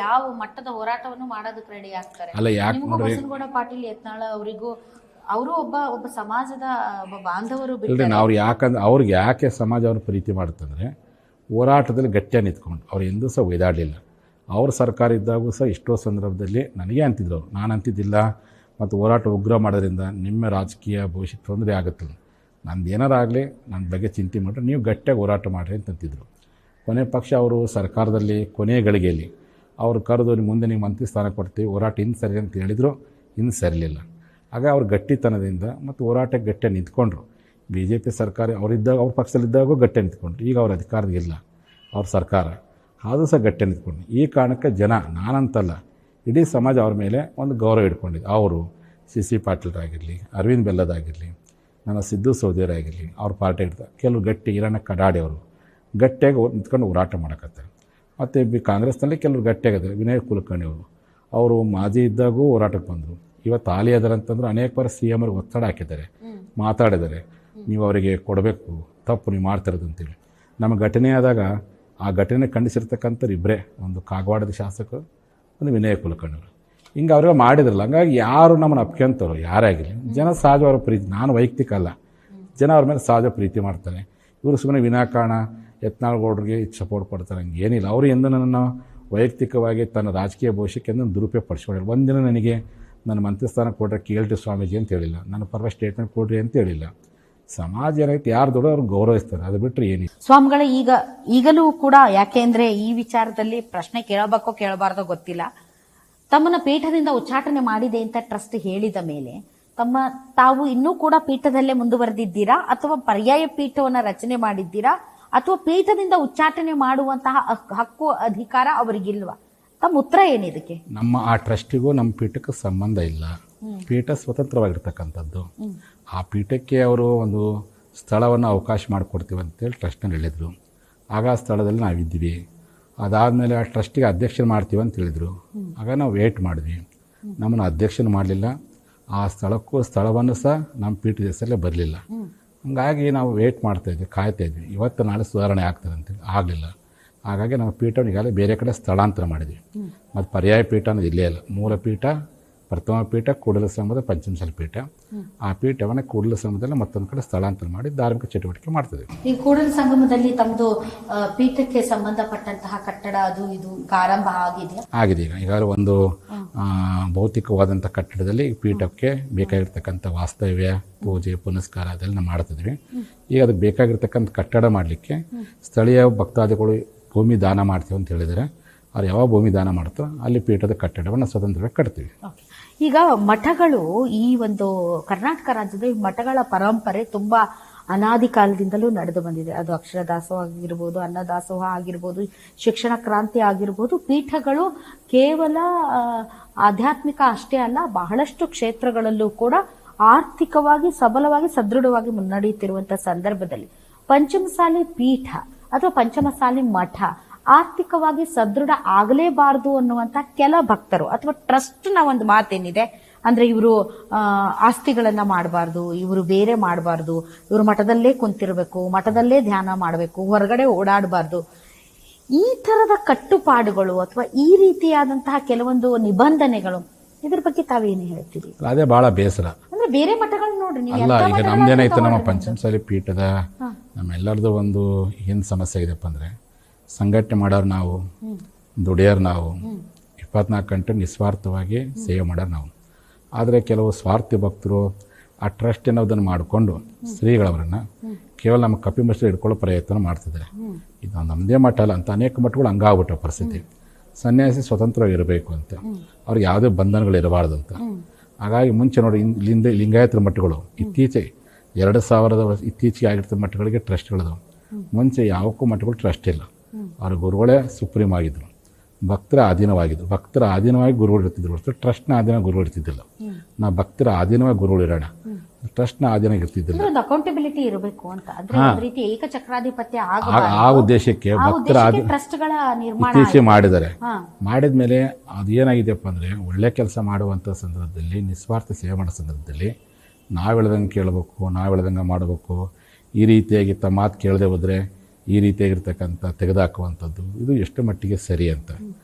ಯಾವ ಮಟ್ಟದ ಹೋರಾಟವನ್ನು ಮಾಡೋದಕ್ಕೆ ರೆಡಿ ಆಗ್ತಾರೆ. ಅಲ್ಲ ಯಾಕೆ ನೋಡ್ರಿ, ಬಸವನಗೌಡ ಪಾಟೀಲ್ ಯತ್ನಾಳ್ ಅವರಿಗೂ ಅವರು ಒಬ್ಬ ಸಮಾಜದ ಒಬ್ಬ ಬಾಂಧವರು. ನಾವು ಯಾಕಂದ್ರೆ ಅವ್ರಿಗೆ ಯಾಕೆ ಸಮಾಜ ಅವ್ರ ಪ್ರೀತಿ ಮಾಡುತ್ತಂದ್ರೆ, ಹೋರಾಟದಲ್ಲಿ ಗಟ್ಟಿಯಾಗಿ ನಿಂತ್ಕೊಂಡು ಅವ್ರು ಎಂದೂ ಸಹ ಒಯ್ದಾಡಲಿಲ್ಲ. ಅವ್ರ ಸರ್ಕಾರ ಇದ್ದಾಗೂ ಸಹ ಎಷ್ಟೋ ಸಂದರ್ಭದಲ್ಲಿ ನನಗೆ ಅಂತಿದ್ರು ಅವರು, ನಾನು ಅಂತಿದ್ದಿಲ್ಲ. ಮತ್ತು ಹೋರಾಟ ಉಗ್ರ ಮಾಡೋದ್ರಿಂದ ನಿಮ್ಮ ರಾಜಕೀಯ ಭವಿಷ್ಯಕ್ಕೆ ತೊಂದರೆ ಆಗುತ್ತೆ, ನಂದು ಏನಾರಾಗಲಿ ನನ್ನ ಬಗ್ಗೆ ಚಿಂತೆ ಮಾಡಿರಿ, ನೀವು ಗಟ್ಟಿಯಾಗಿ ಹೋರಾಟ ಮಾಡಿರಿ ಅಂತಂತಿದ್ರು. ಕೊನೆ ಪಕ್ಷ ಅವರು ಸರ್ಕಾರದಲ್ಲಿ ಕೊನೆಯ ಗಳಿಗೆಯಲ್ಲಿ ಅವರು ಕರೆದು ಮುಂದೆ ನೀವು ಮಂತ್ರಿ ಸ್ಥಾನ ಕೊಡ್ತೀವಿ, ಹೋರಾಟ ಇನ್ನು ಸರಿ ಅಂತ ಹೇಳಿದರು, ಇನ್ನು ಸರಿಲಿಲ್ಲ. ಆಗ ಅವ್ರು ಗಟ್ಟಿತನದಿಂದ ಮತ್ತು ಹೋರಾಟಕ್ಕೆ ಗಟ್ಟಿಯಾಗಿ ನಿಂತ್ಕೊಂಡ್ರು. BJP ಸರ್ಕಾರ ಅವರಿದ್ದಾಗ, ಅವ್ರ ಪಕ್ಷದಲ್ಲಿದ್ದಾಗೂ ಗಟ್ಟಿಯಾಗಿ ನಿಂತ್ಕೊಂಡ್ರು. ಈಗ ಅವ್ರ ಅಧಿಕಾರದಿಲ್ಲ ಅವ್ರ ಸರ್ಕಾರ, ಆದರೂ ಸಹ ಗಟ್ಟಿಯಾಗಿ ನಿಂತ್ಕೊಂಡು. ಈ ಕಾರಣಕ್ಕೆ ಜನ, ನಾನಂತಲ್ಲ, ಇಡೀ ಸಮಾಜ ಅವ್ರ ಮೇಲೆ ಒಂದು ಗೌರವ ಇಟ್ಕೊಂಡಿದ್ದು. ಅವರು CC ಪಾಟೀಲ್ರಾಗಿರಲಿ, ಅರವಿಂದ್ ಬೆಲ್ಲದಾಗಿರಲಿ, ನನ್ನ ಸಿದ್ದು ಸೌದಿಯರಾಗಿರಲಿ, ಅವ್ರ ಪಾರ್ಟಿ ಇರ್ತಾರೆ. ಕೆಲವು ಗಟ್ಟಿ ಈರಣ್ಣ ಕಡಾಡಿ ಅವರು ಗಟ್ಟಿಯಾಗಿ ನಿಂತ್ಕೊಂಡು ಹೋರಾಟ ಮಾಡಕತ್ತಾರೆ. ಮತ್ತು ಕಾಂಗ್ರೆಸ್ನಲ್ಲಿ ಕೆಲವರು ಗಟ್ಟಿಯಾಗಿದ್ದಾರೆ. ವಿನಯ್ ಕುಲಕರ್ಣಿ ಅವರು ಮಾಜಿ ಇದ್ದಾಗೂ ಹೋರಾಟಕ್ಕೆ ಬಂದರು. ಇವತ್ತು ಹಾಲಿ ಅದರ ಅಂತಂದ್ರೆ ಅನೇಕ ಬಾರಿ CM ಅವ್ರಿಗೆ ಒತ್ತಡ ಹಾಕಿದ್ದಾರೆ, ಮಾತಾಡಿದ್ದಾರೆ, ನೀವು ಅವರಿಗೆ ಕೊಡಬೇಕು, ತಪ್ಪು ನೀವು ಮಾಡ್ತಿರೋದು ಅಂತೇಳಿ. ನಮ್ಮ ಘಟನೆ ಆದಾಗ ಆ ಘಟನೆ ಖಂಡಿಸಿರ್ತಕ್ಕಂಥವ್ರು ಇಬ್ಬರೇ, ಒಂದು ಕಾಗವಾಡದ ಶಾಸಕರು, ಒಂದು ವಿನಯ ಕುಲಕರ್ಣಿ ಅವರು. ಹಿಂಗೆ ಅವರೆಲ್ಲ ಮಾಡಿದ್ರಲ್ಲ. ಹಂಗಾಗಿ ಯಾರು ನಮ್ಮನ್ನು ಅಪ್ಕೊಂತವ್ರು ಯಾರೇ ಆಗಿರಲಿ, ಜನ ಸಹಜ ಅವ್ರ ಪ್ರೀತಿ, ನಾನು ವೈಯಕ್ತಿಕ ಅಲ್ಲ, ಜನ ಅವ್ರ ಮೇಲೆ ಸಹಜ ಪ್ರೀತಿ ಮಾಡ್ತಾರೆ. ಇವರು ಸುಮ್ಮನೆ ವಿನಾಕಾರಣ ಯತ್ನಾಳ್ಗೌಡ್ರಿಗೆ ಸಪೋರ್ಟ್ ಕೊಡ್ತಾರೆ, ಹಂಗೆ ಏನಿಲ್ಲ. ಅವರು ಎಂದು ನನ್ನನ್ನು ವೈಯಕ್ತಿಕವಾಗಿ ತನ್ನ ರಾಜಕೀಯ ಭವಿಷ್ಯಕ್ಕೆ ಎಂದು ದುರುಪಯೋಗ ಪಡಿಸ್ಕೊಂಡಿಲ್ಲ. ಒಂದಿನ ನನಗೆ ನನ್ನ ಮಂತ್ರಿ ಸ್ಥಾನ ಕೊಟ್ಟರೆ ಕೇಳ್ರಿ ಸ್ವಾಮೀಜಿ ಅಂತ ಹೇಳಿಲ್ಲ, ನನ್ನ ಪರವಾಗಿ ಸ್ಟೇಟ್ಮೆಂಟ್ ಕೊಡ್ರಿ ಅಂತ ಹೇಳಿಲ್ಲ. ಸಮಾಜ ಏನೈತೆ, ಯಾರು ದೊಡ್ಡ ಅವ್ರು ಗೌರವಿಸ್ತಾರೆ, ಅದು ಬಿಟ್ಟರೆ ಏನಿಲ್ಲ. ಸ್ವಾಮಿಗಳ ಈಗಲೂ ಕೂಡ, ಯಾಕೆಂದ್ರೆ ಈ ವಿಚಾರದಲ್ಲಿ ಪ್ರಶ್ನೆ ಕೇಳಬೇಕೋ ಕೇಳಬಾರ್ದೋ ಗೊತ್ತಿಲ್ಲ, ತಮ್ಮನ್ನ ಪೀಠದಿಂದ ಉಚ್ಚಾಟನೆ ಮಾಡಿದೆ ಅಂತ ಟ್ರಸ್ಟ್ ಹೇಳಿದ ಮೇಲೆ ತಾವು ಇನ್ನೂ ಕೂಡ ಪೀಠದಲ್ಲೇ ಮುಂದುವರೆದಿದ್ದೀರಾ, ಅಥವಾ ಪರ್ಯಾಯ ಪೀಠವನ್ನ ರಚನೆ ಮಾಡಿದ್ದೀರಾ, ಅಥವಾ ಪೀಠದಿಂದ ಉಚ್ಚಾಟನೆ ಮಾಡುವಂತಹ ಹಕ್ಕು ಅಧಿಕಾರ ಅವರಿಗಿಲ್ವಾ? ತಮ್ಮ ಉತ್ತರ ಏನಿದಕ್ಕೆ? ನಮ್ಮ ಆ ಟ್ರಸ್ಟಿಗೂ ನಮ್ಮ ಪೀಠಕ್ಕೆ ಸಂಬಂಧ ಇಲ್ಲ. ಪೀಠ ಸ್ವತಂತ್ರವಾಗಿರ್ತಕ್ಕಂಥದ್ದು. ಆ ಪೀಠಕ್ಕೆ ಅವರು ಒಂದು ಸ್ಥಳವನ್ನು ಅವಕಾಶ ಮಾಡಿಕೊಡ್ತೀವಿ ಅಂತೇಳಿ ಟ್ರಸ್ಟ್ನಲ್ಲಿ ಹೇಳಿದರು. ಆಗ ಆ ಸ್ಥಳದಲ್ಲಿ ನಾವಿದ್ವಿ. ಅದಾದಮೇಲೆ ಆ ಟ್ರಸ್ಟಿಗೆ ಅಧ್ಯಕ್ಷನ ಮಾಡ್ತೀವಿ ಅಂತ ಹೇಳಿದರು. ಆಗ ನಾವು ವೇಟ್ ಮಾಡಿದ್ವಿ, ನಮ್ಮನ್ನು ಅಧ್ಯಕ್ಷನ ಮಾಡಲಿಲ್ಲ. ಆ ಸ್ಥಳವನ್ನು ಸಹ ನಮ್ಮ ಪೀಠದ ಹೆಸರಲ್ಲೇ ಬರಲಿಲ್ಲ. ಹಂಗಾಗಿ ನಾವು ವೇಟ್ ಮಾಡ್ತಾಯಿದ್ವಿ, ಕಾಯ್ತಾಯಿದ್ವಿ, ಇವತ್ತು ನಾಳೆ ಸುಧಾರಣೆ ಆಗ್ತದೆ ಅಂತೇಳಿ. ಆಗಲಿಲ್ಲ. ಹಾಗಾಗಿ ನಾವು ಪೀಠವನ್ನು ಈಗಾಗಲೇ ಬೇರೆ ಕಡೆ ಸ್ಥಳಾಂತರ ಮಾಡಿದ್ವಿ. ಮತ್ತು ಪರ್ಯಾಯ ಪೀಠ ಅನ್ನೋದು ಇಲ್ಲೇ ಇಲ್ಲ. ಮೂಲ ಪೀಠ, ಪ್ರಥಮ ಪೀಠ, ಕೂಡಲ ಸಂಘದ ಪಂಚಮಸಾಲಿ ಪೀಠ. ಆ ಪೀಠವನ್ನು ಕೂಡಲ ಸಂಘದಲ್ಲಿ ಮತ್ತೊಂದು ಕಡೆ ಸ್ಥಳಾಂತರ ಮಾಡಿ ಧಾರ್ಮಿಕ ಚಟುವಟಿಕೆ ಮಾಡ್ತದೆ. ಈ ಕೂಡಲ ಸಂಗಮದಲ್ಲಿ ತಮ್ಮದು ಪೀಠಕ್ಕೆ ಸಂಬಂಧಪಟ್ಟಂತಹ ಕಟ್ಟಡ ಅದು ಇದು ಆರಂಭ ಆಗಿದೆ. ಆಗಿದೆ. ಈಗಾಗಲೇ ಒಂದು ಭೌತಿಕವಾದಂಥ ಕಟ್ಟಡದಲ್ಲಿ ಪೀಠಕ್ಕೆ ಬೇಕಾಗಿರ್ತಕ್ಕಂಥ ವಾಸ್ತವ್ಯ ಪೂಜೆ ಪುನಸ್ಕಾರ ಅದೆಲ್ಲ ನಾವು ಮಾಡ್ತಿದ್ವಿ. ಈಗ ಅದಕ್ಕೆ ಬೇಕಾಗಿರ್ತಕ್ಕಂಥ ಕಟ್ಟಡ ಮಾಡಲಿಕ್ಕೆ ಸ್ಥಳೀಯ ಭಕ್ತಾದಿಗಳು ಭೂಮಿ ದಾನ ಮಾಡ್ತೀವಿ ಅಂತ ಹೇಳಿದರೆ ಅವ್ರು ಯಾವ ಭೂಮಿ ದಾನ ಮಾಡ್ತಾರೋ ಅಲ್ಲಿ ಪೀಠದ ಕಟ್ಟಡವನ್ನು ಸ್ವತಂತ್ರವಾಗಿ ಕಟ್ತೀವಿ. ಈಗ ಮಠಗಳು ಈ ಒಂದು ಕರ್ನಾಟಕ ರಾಜ್ಯದ ಈ ಮಠಗಳ ಪರಂಪರೆ ತುಂಬಾ ಅನಾದಿ ಕಾಲದಿಂದಲೂ ನಡೆದು ಬಂದಿದೆ. ಅದು ಅಕ್ಷರ ದಾಸೋಹ ಆಗಿರ್ಬೋದು, ಅನ್ನದಾಸೋಹ ಆಗಿರ್ಬೋದು, ಶಿಕ್ಷಣ ಕ್ರಾಂತಿ ಆಗಿರ್ಬೋದು. ಪೀಠಗಳು ಕೇವಲ ಆಧ್ಯಾತ್ಮಿಕ ಅಷ್ಟೇ ಅಲ್ಲ, ಬಹಳಷ್ಟು ಕ್ಷೇತ್ರಗಳಲ್ಲೂ ಕೂಡ ಆರ್ಥಿಕವಾಗಿ ಸಬಲವಾಗಿ ಸದೃಢವಾಗಿ ಮುನ್ನಡೆಯುತ್ತಿರುವಂತಹ ಸಂದರ್ಭದಲ್ಲಿ ಪಂಚಮಸಾಲಿ ಪೀಠ ಅಥವಾ ಪಂಚಮಸಾಲಿ ಮಠ ಆರ್ಥಿಕವಾಗಿ ಸದೃಢ ಆಗಲೇಬಾರದು ಅನ್ನುವಂತ ಕೆಲ ಭಕ್ತರು ಅಥವಾ ಟ್ರಸ್ಟ್ನ ಒಂದು ಮಾತೇನಿದೆ ಅಂದ್ರೆ, ಇವರು ಆಸ್ತಿಗಳನ್ನ ಮಾಡಬಾರ್ದು, ಇವರು ಬೇರೆ ಮಾಡಬಾರ್ದು, ಇವರು ಮಠದಲ್ಲೇ ಕುಂತಿರ್ಬೇಕು, ಮಠದಲ್ಲೇ ಧ್ಯಾನ ಮಾಡಬೇಕು, ಹೊರಗಡೆ ಓಡಾಡಬಾರ್ದು, ಈ ತರದ ಕಟ್ಟುಪಾಡುಗಳು ಅಥವಾ ಈ ರೀತಿಯಾದಂತಹ ಕೆಲವೊಂದು ನಿಬಂಧನೆಗಳು, ಇದ್ರ ಬಗ್ಗೆ ತಾವೇನು ಹೇಳ್ತೀರಿ? ಅದೇ ಬಹಳ ಬೇಸರ. ಅಂದ್ರೆ ಬೇರೆ ಮಠಗಳು ನೋಡ್ರಿ ನೀವು ಅಲ್ಲ, ಈಗ ನಮ್ದೇನಾಯ್ತು, ನಮ್ಮ ಪಂಚಮಸಾಲಿ ಪೀಠದ ನಮ್ಮೆಲ್ಲರದು ಒಂದು ಏನು ಸಮಸ್ಯೆ ಇದೆಪ್ಪ ಅಂದರೆ, ಸಂಘಟನೆ ಮಾಡೋರು ನಾವು, ದುಡಿಯೋರು ನಾವು, 24 ಗಂಟೆ ನಿಸ್ವಾರ್ಥವಾಗಿ ಸೇವೆ ಮಾಡೋರು ನಾವು. ಆದರೆ ಕೆಲವು ಸ್ವಾರ್ಥಿ ಭಕ್ತರು ಆ ಟ್ರಸ್ಟ್ ಅನ್ನೋದನ್ನು ಮಾಡಿಕೊಂಡು ಶ್ರೀಗಳವರನ್ನು ಕೇವಲ ನಮ್ಮ ಕಪಿಮುಷ್ಟಿ ಹಿಡ್ಕೊಳ್ಳೋ ಪ್ರಯತ್ನ ಮಾಡ್ತಿದ್ದಾರೆ. ಇದು ನಮ್ಮದೇ ಮಠ ಅಲ್ಲ ಅಂತ ಅನೇಕ ಮಠಗಳು ಹಂಗಾಗ್ಬಿಟ್ಟ ಪರಿಸ್ಥಿತಿ. ಸನ್ಯಾಸಿ ಸ್ವತಂತ್ರವಾಗಿರಬೇಕು ಅಂತ, ಅವ್ರಿಗೆ ಯಾವುದೇ ಬಂಧನಗಳಿರಬಾರ್ದು ಅಂತ. ಹಾಗಾಗಿ ಮುಂಚೆ ನೋಡಿ, ಲಿಂಗಾಯತರ ಮಠಗಳು ಇತ್ತೀಚೆಗೆ 2000 ವರ್ಷ ಇತ್ತೀಚೆಗೆ ಆಗಿರ್ತ ಮಠಗಳಿಗೆ ಟ್ರಸ್ಟ್ಗಳದು. ಮುಂಚೆ ಯಾವಕ್ಕೂ ಮಠಗಳು ಟ್ರಸ್ಟ್ ಇಲ್ಲ. ಅವ್ರ ಗುರುಗಳೇ ಸುಪ್ರೀಂ ಆಗಿದ್ರು, ಭಕ್ತರ ಅಧೀನವಾಗಿದ್ರು. ಭಕ್ತರ ಅಧೀನವಾಗಿ ಗುರುಗಳು ಇರ್ತಿದ್ರು ಹೊರತು ಟ್ರಸ್ಟ್ನ ಅಧೀನ ಗುರುಗಳು ಇರ್ತಿದ್ದಿಲ್ಲ. ನಾವು ಭಕ್ತರ ಅಧೀನವಾಗಿ ಗುರುಗಳು ಇರೋಣ, ಟ್ರಸ್ಟ್ನ ಅಧೀನ ಇರ್ತಿದ್ದಿಲ್ಲ. ಅಕೌಂಟಬಿಲಿಟಿ ಇರಬೇಕು ಅಂತ, ರೀತಿ ಏಕಚಕ್ರಾಧಿಪತ್ಯ ಆ ಉದ್ದೇಶಕ್ಕೆ ಭಕ್ತರ ಟ್ರಸ್ಟ್ಗಳ ನಿರ್ಮಾಣ ಇತ್ತೀಚೆಗೆ ಮಾಡಿದ್ದಾರೆ. ಮಾಡಿದ್ಮೇಲೆ ಅದೇನಾಗಿದೆಯಪ್ಪ ಅಂದರೆ, ಒಳ್ಳೆ ಕೆಲಸ ಮಾಡುವಂಥ ಸಂದರ್ಭದಲ್ಲಿ, ನಿಸ್ವಾರ್ಥ ಸೇವೆ ಮಾಡೋ ಸಂದರ್ಭದಲ್ಲಿ ನಾವು ಹೇಳ್ದಂಗೆ ಕೇಳಬೇಕು, ನಾವು ಹೇಳ್ದಂಗೆ ಮಾಡಬೇಕು. ಈ ರೀತಿಯಾಗಿ ತಮ್ಮ ಮಾತು ಕೇಳದೆ ಹೋದರೆ ಈ ರೀತಿಯಾಗಿರ್ತಕ್ಕಂಥ ತೆಗೆದುಹಾಕುವಂಥದ್ದು ಇದು ಎಷ್ಟು ಮಟ್ಟಿಗೆ ಸರಿ ಅಂತ.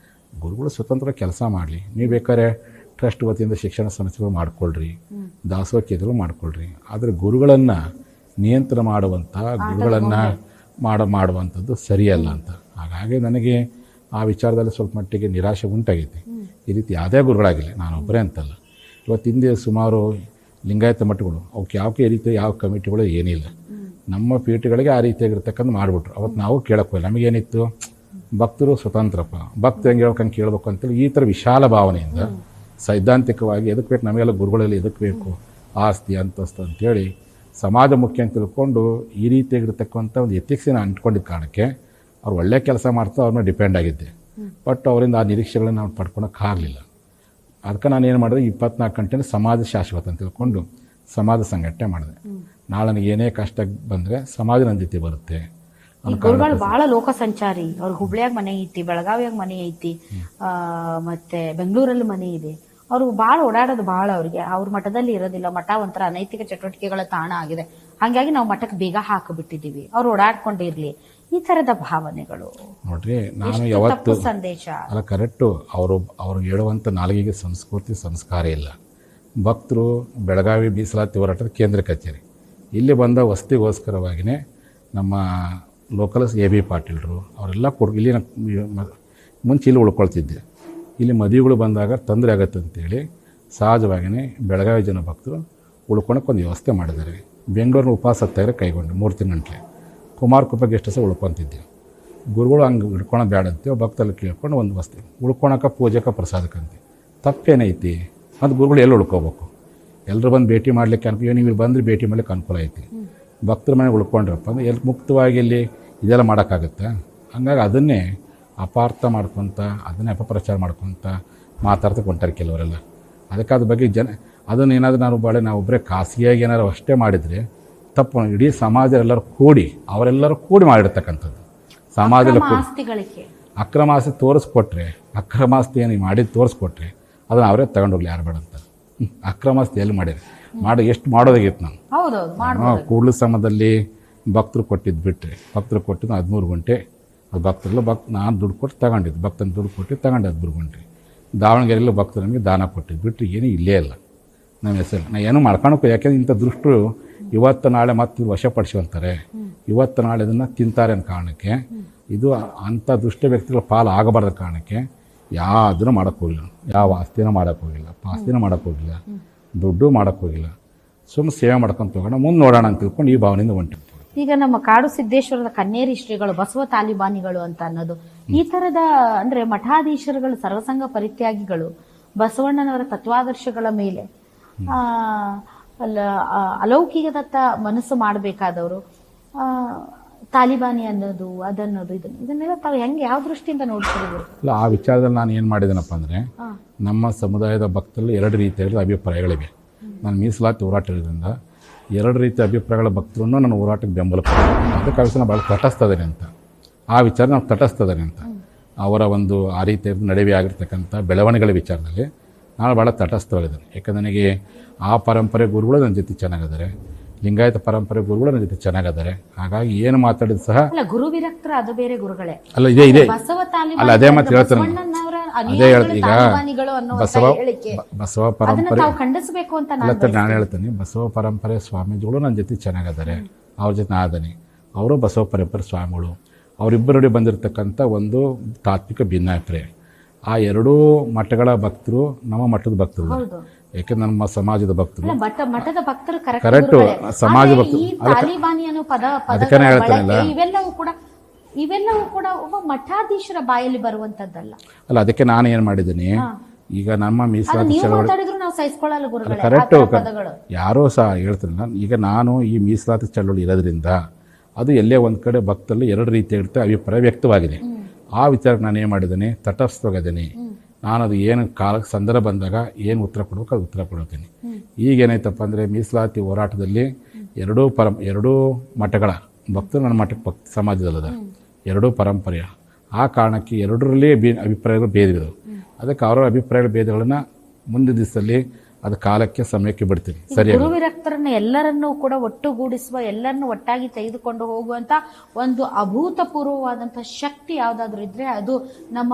ಗುರುಗಳು ಸ್ವತಂತ್ರ ಕೆಲಸ ಮಾಡಲಿ. ನೀವು ಬೇಕಾದ್ರೆ ಟ್ರಸ್ಟ್ ವತಿಯಿಂದ ಶಿಕ್ಷಣ ಸಂಸ್ಥೆಗಳು ಮಾಡ್ಕೊಳ್ರಿ, ದಾಸೋಹ ಕೇಂದ್ರಗಳು ಮಾಡ್ಕೊಳ್ರಿ. ಆದರೆ ಗುರುಗಳನ್ನು ನಿಯಂತ್ರಣ ಮಾಡುವಂಥ, ಗುರುಗಳನ್ನು ಮಾಡುವಂಥದ್ದು ಸರಿಯಲ್ಲ ಅಂತ. ಹಾಗಾಗಿ ನನಗೆ ಆ ವಿಚಾರದಲ್ಲಿ ಸ್ವಲ್ಪ ಮಟ್ಟಿಗೆ ನಿರಾಶೆ ಉಂಟಾಗೈತಿ. ಈ ರೀತಿ ಯಾವುದೇ ಗುರುಗಳಾಗಿಲ್ಲ, ನಾನೊಬ್ಬರೇ ಅಂತಲ್ಲ. ಇವತ್ತು ಹಿಂದೆ ಸುಮಾರು ಲಿಂಗಾಯತ ಮಠಗಳು ಅವಕ್ಕೆ ಯಾವ ರೀತಿ ಯಾವ ಕಮಿಟಿಗಳು ಏನಿಲ್ಲ. ನಮ್ಮ ಪೀಠಗಳಿಗೆ ಆ ರೀತಿಯಾಗಿರ್ತಕ್ಕಂಥ ಮಾಡಿಬಿಟ್ರು. ಅವತ್ತು ನಾವು ಕೇಳೋಕ್ಕೆ ನಮಗೇನಿತ್ತು, ಭಕ್ತರು ಸ್ವತಂತ್ರಪ್ಪ, ಭಕ್ತರು ಹೆಂಗೆ ಹೇಳ್ಕೊಂಡು ಕೇಳಬೇಕು ಅಂತೇಳಿ ಈ ಥರ ವಿಶಾಲ ಭಾವನೆಯಿಂದ ಸೈದ್ಧಾಂತಿಕವಾಗಿ ಎದಕ್ಕೆ ಬೇಕು, ನಮಗೆಲ್ಲ ಗುರುಗಳಲ್ಲಿ ಎದಕ್ಕೆ ಬೇಕು ಆಸ್ತಿ ಅಂತಸ್ತು ಅಂತೇಳಿ ಸಮಾಜ ಮುಖ್ಯ ಅಂತ ತಿಳ್ಕೊಂಡು ಈ ರೀತಿಯಾಗಿರ್ತಕ್ಕಂಥ ಒಂದು ಎಥಿಕ್ಸಿನ ಅಂಟ್ಕೊಂಡಿದ್ದ ಕಾರಣಕ್ಕೆ ಅವ್ರು ಒಳ್ಳೆ ಕೆಲಸ ಮಾಡ್ತಾ ಅವ್ರನ್ನ ಡಿಪೆಂಡ್ ಆಗಿದ್ದೆ. ಬಟ್ ಅವರಿಂದ ಆ ನಿರೀಕ್ಷೆಗಳನ್ನ ನಾವು ಪಡ್ಕೊಳಕ್ಕಾಗಲಿಲ್ಲ. ಅದಕ್ಕೆ ನಾನು ಏನು ಮಾಡಿದೆ, 24 ಗಂಟೆ ಸಮಾಜ ಶಾಶ್ವತ ಅಂತ ತಿಳ್ಕೊಂಡು ಸಮಾಜ ಸಂಘಟನೆ ಮಾಡಿದೆ. ನಾಳೆ ನನಗೆ ಏನೇ ಕಷ್ಟ ಬಂದರೆ ಸಮಾಜ ನನ್ನ ಜೊತೆ ಬರುತ್ತೆ. ಗುರುಗಳು ಬಹಳ ಲೋಕ ಸಂಚಾರಿ. ಅವ್ರಿಗೆ ಹುಬ್ಳಿಯಾಗ ಮನೆ ಐತಿ, ಬೆಳಗಾವಿಯಾಗ ಮನೆ ಐತಿ, ಮತ್ತೆ ಬೆಂಗಳೂರಲ್ಲಿ ಮನೆ ಇದೆ. ಅವರು ಬಹಳ ಓಡಾಡೋದು ಬಹಳ ಅವ್ರಿಗೆ. ಅವ್ರ ಮಠದಲ್ಲಿ ಇರೋದಿಲ್ಲ. ಮಠ ಒಂಥರ ಅನೈತಿಕ ಚಟುವಟಿಕೆಗಳ ತಾಣ ಆಗಿದೆ. ಹಾಗಾಗಿ ನಾವು ಮಠಕ್ಕೆ ಬೇಗ ಹಾಕಿಬಿಟ್ಟಿದ್ದೀವಿ, ಅವ್ರು ಓಡಾಡ್ಕೊಂಡಿರ್ಲಿ, ಈ ತರದ ಭಾವನೆಗಳು ನೋಡ್ರಿ. ನಾನು ಯಾವತ್ತು ಸಂದೇಶ ಅಲ್ಲ, ಕರೆಕ್ಟು. ಅವರು ಹೇಳುವಂಥ ನಾಲ್ಗೆಗೆ ಸಂಸ್ಕೃತಿ ಸಂಸ್ಕಾರ ಇಲ್ಲ. ಭಕ್ತರು ಬೆಳಗಾವಿ ಮೀಸಲಾತಿ ಹೋರಾಟದ ಕೇಂದ್ರ ಕಚೇರಿ ಇಲ್ಲಿ ಬಂದ ವಸತಿಗೋಸ್ಕರವಾಗಿಯೇ ನಮ್ಮ ಲೋಕಲ್ AB ಪಾಟೀಲ್ರು ಅವರೆಲ್ಲ ಇಲ್ಲಿ ಮುಂಚೆ ಇಲ್ಲಿ ಉಳ್ಕೊಳ್ತಿದ್ದೆ. ಇಲ್ಲಿ ಮದುವೆಗಳು ಬಂದಾಗ ತೊಂದರೆ ಆಗುತ್ತೆ ಅಂತೇಳಿ ಸಹಜವಾಗಿಯೇ ಬೆಳಗಾವಿ ಜನ ಭಕ್ತರು ಉಳ್ಕೊಳಕ್ಕೆ ಒಂದು ವ್ಯವಸ್ಥೆ ಮಾಡಿದ್ದಾರೆ. ಬೆಂಗಳೂರಿನ ಉಪವಾಸ ಸತ್ಯಾಗ್ರಹ ಕೈಗೊಂಡು 3 ತಿಂಗಳ ಕುಮಾರಕೃಪ ಗೆಸ್ಟ್ ಹೌಸ್ ಉಳ್ಕೊತಿದ್ದೆ. ಗುರುಗಳು ಹಂಗೆ ಹಿಡ್ಕೊಳೋದು ಬೇಡ ಅಂತೇಳಿ ಭಕ್ತಲ್ಲಿ ಕೇಳ್ಕೊಂಡು ಒಂದು ವಸ್ತು ಉಳ್ಕೊಳಕ್ಕೆ ಪೂಜೆಗೆ ಪ್ರಸಾದಕ್ಕಂತೆ ತಪ್ಪೇನೈತಿ ಮತ್ತು ಗುರುಗಳು ಎಲ್ಲಿ ಉಳ್ಕೋಬೇಕು. ಎಲ್ಲರೂ ಬಂದು ಭೇಟಿ ಮಾಡಲಿಕ್ಕೆ ಅನುಕೂಲ, ನೀವು ಬಂದರೆ ಭೇಟಿ ಮಾಡ್ಲಿಕ್ಕೆ ಅನುಕೂಲ ಐತಿ. ಭಕ್ತರ ಮನೆಗೆ ಉಳ್ಕೊಂಡ್ರಪ್ಪ ಅಂದ್ರೆ ಎಲ್ಲಿ ಮುಕ್ತವಾಗಿ ಇಲ್ಲಿ ಇದೆಲ್ಲ ಮಾಡೋಕ್ಕಾಗುತ್ತೆ. ಹಂಗಾಗಿ ಅದನ್ನೇ ಅಪಾರ್ಥ ಮಾಡ್ಕೊತ, ಅದನ್ನೇ ಅಪಪ್ರಚಾರ ಮಾಡ್ಕೊತ ಮಾತಾಡ್ತಾ ಕೊಂಟಾರೆ ಕೆಲವರೆಲ್ಲ. ಅದಕ್ಕೆ ಅದ್ರ ಬಗ್ಗೆ ಅದನ್ನು ಏನಾದರೂ ನಾವು ಒಬ್ಬರೇ ಖಾಸಗಿಯಾಗಿ ಏನಾದ್ರು ಅಷ್ಟೇ ಮಾಡಿದರೆ ತಪ್ಪು. ಇಡೀ ಸಮಾಜ ಎಲ್ಲರೂ ಅವರೆಲ್ಲರೂ ಕೂಡಿ ಮಾಡಿರ್ತಕ್ಕಂಥದ್ದು ಸಮಾಜದಲ್ಲಿ ಅಕ್ರಮ ಆಸ್ತಿ ತೋರಿಸ್ಕೊಟ್ರೆ, ಅಕ್ರಮ ಆಸ್ತಿ ಏನು ಮಾಡಿದ್ದು ತೋರಿಸ್ಕೊಟ್ರೆ ಅದನ್ನು ಅವರೇ ತಗೊಂಡೋಗ್ಲಿ, ಯಾರು ಬೇಡ ಅಂತ. ಅಕ್ರಮ ಆಸ್ತಿ ಎಲ್ಲಿ ಮಾಡಿ ಎಷ್ಟು ಮಾಡೋದಾಗಿತ್ತು ನಾವು. ಕೂಡಲ ಸಮಯದಲ್ಲಿ ಭಕ್ತರು ಕೊಟ್ಟಿದ್ದು ಬಿಟ್ಟರೆ, ಭಕ್ತರು ಕೊಟ್ಟಿದ್ದು 13 ಗಂಟೆ. ಅದು ಭಕ್ತರೆಲ್ಲ ನಾನು ದುಡ್ಡು ಕೊಟ್ಟು ತಗೊಂಡಿದ್ದು, ಭಕ್ತನ ದುಡ್ಡು ಕೊಟ್ಟು ತಗೊಂಡೆ 13 ಗಂಟೆ. ದಾವಣಗೆರೆಯಲ್ಲೂ ಭಕ್ತರು ನಮಗೆ ದಾನ ಕೊಟ್ಟಿದ್ದು ಬಿಟ್ಟರೆ ಏನೂ ಇಲ್ಲೇ ಇಲ್ಲ ನಮ್ಮ ಹೆಸರು. ನಾನು ಏನೂ ಮಾಡ್ಕೊಳಕ್ಕೂ, ಯಾಕೆಂದ್ರೆ ಇಂಥ ದೃಷ್ಟರು ಇವತ್ತು ನಾಳೆ ಮತ್ತೆ ವಶಪಡಿಸ್ಕೊಳ್ತಾರೆ, ಇವತ್ತು ನಾಳೆ ಇದನ್ನು ತಿಂತಾರೆ ಅನ್ನೋ ಕಾರಣಕ್ಕೆ, ಇದು ಅಂಥ ದುಷ್ಟ ವ್ಯಕ್ತಿಗಳ ಪಾಲು ಆಗಬಾರ್ದ ಕಾರಣಕ್ಕೆ ಯಾವುದನ್ನು ಮಾಡೋಕ್ಕೆ ಹೋಗಿಲ್ಲ, ಯಾವ ಆಸ್ತಿನೂ ಮಾಡೋಕ್ಕೆ ಹೋಗಿಲ್ಲ, ಪಾಸ್ತಿನೂ ಮಾಡೋಕ್ಕೆ ಹೋಗಿಲ್ಲ, ದುಡ್ಡು ಮಾಡೋಕ್ಕೆ ಹೋಗಿಲ್ಲ. ಸುಮ್ಮನೆ ಸೇವೆ ಮಾಡ್ಕೊಂತ ಹೋಗೋಣ, ಮುಂದೆ ನೋಡೋಣ ಅಂತ ತಿಳ್ಕೊಂಡು ಈ ಭಾವನೆಯಿಂದ ಹೊಂಟಿರ್ತೀವಿ. ಈಗ ನಮ್ಮ ಕಾಡು ಸಿದ್ದೇಶ್ವರದ ಕನ್ನೇರಿ ಶ್ರೀಗಳು ಬಸವ ತಾಲಿಬಾನಿಗಳು ಅಂತ ಅನ್ನೋದು ಈ ತರದ ಅಂದ್ರೆ ಮಠಾಧೀಶರುಗಳು ಸರ್ವಸಂಗ ಪರಿತ್ಯಾಗಿಗಳು ಬಸವಣ್ಣನವರ ತತ್ವಾದರ್ಶಗಳ ಮೇಲೆ ಅಲೌಕಿಕದತ್ತ ಮನಸ್ಸು ಮಾಡಬೇಕಾದವರು ತಾಲಿಬಾನಿ ಅನ್ನೋದು ಅದನ್ನೋದು ಇದನ್ನೆಲ್ಲ ತಾವು ಹೆಂಗೆ ಯಾವ ದೃಷ್ಟಿಯಿಂದ ನೋಡ್ತೀರಿ? ಅಲ್ಲ, ಆ ವಿಚಾರದಲ್ಲಿ ನಾನು ಏನು ಮಾಡಿದ್ದೇನಪ್ಪ ಅಂದರೆ, ನಮ್ಮ ಸಮುದಾಯದ ಭಕ್ತರಲ್ಲಿ 2 ರೀತಿಯಾದ ಅಭಿಪ್ರಾಯಗಳಿವೆ. ನಾನು ಮೀಸಲಾತಿ ಹೋರಾಟ ಇರೋದ್ರಿಂದ 2 ರೀತಿಯ ಅಭಿಪ್ರಾಯಗಳ ಭಕ್ತರನ್ನು ನನ್ನ ಹೋರಾಟಕ್ಕೆ ಬೆಂಬಲ ಕೊಡ್ತೀನಿ. ಅದಕ್ಕೆ ಆ ವಿಷಯ ನಾನು ಭಾಳ ತಟಸ್ಥದೇನೆ ಅಂತ, ಆ ವಿಚಾರ ನಾವು ತಟಸ್ಥದೇನೆ ಅಂತ, ಅವರ ಒಂದು ಆ ರೀತಿಯ ನಡುವೆ ಆಗಿರ್ತಕ್ಕಂಥ ಬೆಳವಣಿಗೆಗಳ ವಿಚಾರದಲ್ಲಿ ನಾನು ಭಾಳ ತಟಸ್ಥವಾಗಿದ್ದೇನೆ. ಯಾಕಂದರೆ ನನಗೆ ಆ ಪರಂಪರೆ ಗುರುಗಳು ನನ್ನ ಜೊತೆ ಚೆನ್ನಾಗಿದ್ದಾರೆ, ಲಿಂಗಾಯತ ಪರಂಪರೆ ಗುರುಗಳು ನನ್ನ ಜೊತೆ ಚೆನ್ನಾಗಿದ್ದಾರೆ. ಹಾಗಾಗಿ ಏನು ಮಾತಾಡಿದ್ರು ಸಹ ಗುರು ವಿರಕ್ತರ ಅದು ಬೇರೆ ಗುರುಗಳೇ ಅಲ್ಲ, ಇದೆ ಅಲ್ಲ, ಅದೇ ಮಾತು ಹೇಳ್ತಾನೆ, ಅದೇ ಹೇಳ್ತೀನಿ. ಈಗ ಬಸವ ಪರಂಪರೆ ಖಂಡಿಸಬೇಕು ಅಂತ ನಾನು ಹೇಳ್ತೀನಿ, ಬಸವ ಪರಂಪರೆ ಸ್ವಾಮೀಜಿಗಳು ನನ್ನ ಜೊತೆ ಚೆನ್ನಾಗಿದ್ದಾರೆ, ಅವ್ರ ಜೊತೆ ನಾದನಿ, ಅವರು ಬಸವ ಪರಂಪರೆ ಸ್ವಾಮಿಗಳು, ಅವರಿಬ್ಬರೊಡೆ ಬಂದಿರತಕ್ಕಂಥ ಒಂದು ತಾತ್ವಿಕ ಭಿನ್ನಾಭಿಪ್ರಾಯ. ಆ 2 ಮಠಗಳ ಭಕ್ತರು ನಮ್ಮ ಮಠದ ಭಕ್ತರು, ಯಾಕೆಂದ್ರೆ ನಮ್ಮ ಸಮಾಜದ ಭಕ್ತರು ಕರೆಕ್ಟು, ಸಮಾಜ ಭಕ್ತರು. ಅದಕ್ಕೆ ಹೇಳ್ತಾನಿಲ್ಲ, ಇವೆಲ್ಲವೂ ಕೂಡ ಒಬ್ಬ ಮಠಾಧೀಶರ ಬಾಯಲ್ಲಿ ಬರುವಂತದ್ದಲ್ಲ. ಅಲ್ಲ, ಅದಕ್ಕೆ ನಾನು ಏನು ಮಾಡಿದ್ದೀನಿ, ಈಗ ನಮ್ಮ ಮೀಸಲಾತಿ ಚಳವಳಿ ಕರೆಕ್ಟು, ಯಾರೋ ಸಹ ಹೇಳ್ತಿಲ್ಲ. ಈಗ ನಾನು ಈ ಮೀಸಲಾತಿ ಚಳವಳಿ ಇರೋದ್ರಿಂದ ಅದು ಎಲ್ಲೇ ಒಂದು ಕಡೆ ಭಕ್ತರಲ್ಲಿ 2 ರೀತಿಯಾಗಿರುತ್ತೆ ಅಭಿಪ್ರಾಯ ವ್ಯಕ್ತವಾಗಿದೆ. ಆ ವಿಚಾರಕ್ಕೆ ನಾನು ಏನು ಮಾಡಿದ್ದೀನಿ, ತಟಸ್ಥವಾಗಿದ್ದೀನಿ. ನಾನು ಅದು ಏನು ಕಾಲಕ್ಕೆ ಸಂದರ್ಭ ಬಂದಾಗ ಏನು ಉತ್ತರ ಕೊಡಬೇಕು ಅದು ಉತ್ತರ ಕೊಡ್ತೀನಿ. ಈಗೇನಾಯ್ತಪ್ಪ ಅಂದರೆ, ಮೀಸಲಾತಿ ಹೋರಾಟದಲ್ಲಿ 2 ಮಠಗಳ ಭಕ್ತರು ನನ್ನ ಮಠಕ್ಕೆ ಸಮಾಜದಲ್ಲದ 2 ಪರಂಪರೆಯ, ಆ ಕಾರಣಕ್ಕೆ 2ರಲ್ಲಿ ಅಭಿಪ್ರಾಯಗಳು ಭೇದವಿದ್ದವು. ಅದಕ್ಕೆ ಅವರ ಅಭಿಪ್ರಾಯಗಳ ಭೇದಗಳನ್ನು ಮುಂದಿನ ದಿವಸದಲ್ಲಿ ಅದು ಕಾಲಕ್ಕೆ ಸಮಯಕ್ಕೆ ಬಿಡ್ತೀನಿ. ಸರಿಯಾಗಿ ಗುರುವಿರಕ್ತರನ್ನ ಎಲ್ಲರನ್ನೂ ಕೂಡ ಒಟ್ಟುಗೂಡಿಸುವ, ಎಲ್ಲರನ್ನೂ ಒಟ್ಟಾಗಿ ತೆಗೆದುಕೊಂಡು ಹೋಗುವಂತ ಒಂದು ಅಭೂತಪೂರ್ವವಾದಂತಹ ಶಕ್ತಿ ಯಾವ್ದಾದ್ರು ಇದ್ರೆ ಅದು ನಮ್ಮ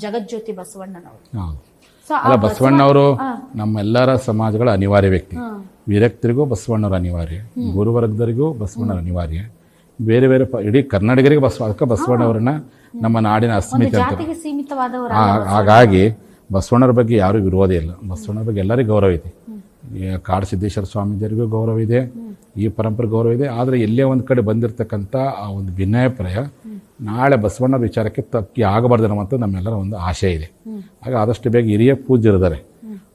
ಜಗಜ್ಯೋತಿ ಬಸವಣ್ಣನವರು. ಅಲ್ಲ, ಬಸವಣ್ಣವರು ನಮ್ಮೆಲ್ಲರ ಸಮಾಜಗಳ ಅನಿವಾರ್ಯ ವ್ಯಕ್ತಿ. ವಿರಕ್ತರಿಗೂ ಬಸವಣ್ಣವರು ಅನಿವಾರ್ಯ, ಗುರುವರ್ಗದರಿಗೂ ಬಸವಣ್ಣರು ಅನಿವಾರ್ಯ, ಬೇರೆ ಬೇರೆ ಇಡೀ ಕರ್ನಾಟಕರಿಗೆ ಅದಕ್ಕೆ ಬಸವಣ್ಣವರನ್ನ ನಮ್ಮ ನಾಡಿನ ಅಸ್ಮಿತೆ ಅಂತ. ಹಾಗಾಗಿ ಬಸವಣ್ಣರ ಬಗ್ಗೆ ಯಾರೂ ವಿರೋಧ ಇಲ್ಲ, ಬಸವಣ್ಣರ ಬಗ್ಗೆ ಎಲ್ಲರಿಗೂ ಗೌರವ ಇದೆ. ಕಾಡು ಸಿದ್ದೇಶ್ವರ ಸ್ವಾಮೀಜಿಯರಿಗೂ ಗೌರವ ಇದೆ, ಈ ಪರಂಪರೆ ಗೌರವ ಇದೆ. ಆದರೆ ಎಲ್ಲೇ ಒಂದು ಕಡೆ ಬಂದಿರತಕ್ಕಂಥ ಆ ಒಂದು ಭಿನ್ನಾಭಿಪ್ರಾಯ ನಾಳೆ ಬಸವಣ್ಣರ ವಿಚಾರಕ್ಕೆ ತಪ್ಪಿ ಆಗಬಾರ್ದು ಅನ್ನುವಂಥ ನಮ್ಮೆಲ್ಲರ ಒಂದು ಆಶೆ ಇದೆ. ಆಗ ಆದಷ್ಟು ಬೇಗ ಹಿರಿಯ ಪೂಜ್ಯರಿದ್ದಾರೆ,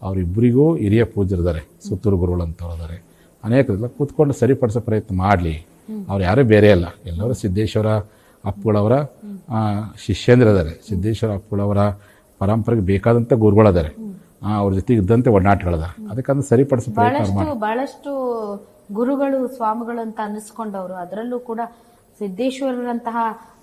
ಅವರಿಬ್ಬರಿಗೂ ಹಿರಿಯ ಪೂಜ್ಯರಿದ್ದಾರೆ, ಸುತ್ತೂರು ಗುರುಗಳು ಅಂತವ್ರಿದ್ದಾರೆ, ಅನೇಕರೆಲ್ಲ ಕೂತ್ಕೊಂಡು ಸರಿಪಡಿಸೋ ಪ್ರಯತ್ನ ಮಾಡಲಿ. ಅವ್ರು ಯಾರೂ ಬೇರೆ ಅಲ್ಲ, ಎಲ್ಲರೂ ಸಿದ್ದೇಶ್ವರ ಅಪ್ಪುಗಳವರ ಶಿಷ್ಯಂದ್ರಿದ್ದಾರೆ, ಸಿದ್ದೇಶ್ವರ ಅಪ್ಪುಗಳವರ ಪರಂಪರೆಗೆ ಬೇಕಾದಂಥ ಗುರುಗಳಿದ್ದಾರೆ, ಅವ್ರ ಜೊತೆಗೆ ಇದ್ದಂತೆ ಒಡನಾಟಗಳಿದ್ದಾರೆ. ಅದಕ್ಕಂದ್ರೆ ಸರಿಪಡಿಸೋ ಪ್ರಯತ್ನ ಬಹಳಷ್ಟು ಗುರುಗಳು ಸ್ವಾಮಿಗಳು ಅಂತ ಅನ್ನಿಸ್ಕೊಂಡವರು, ಅದರಲ್ಲೂ ಕೂಡ ಸಿದ್ದೇಶ್ವರರಂತಹ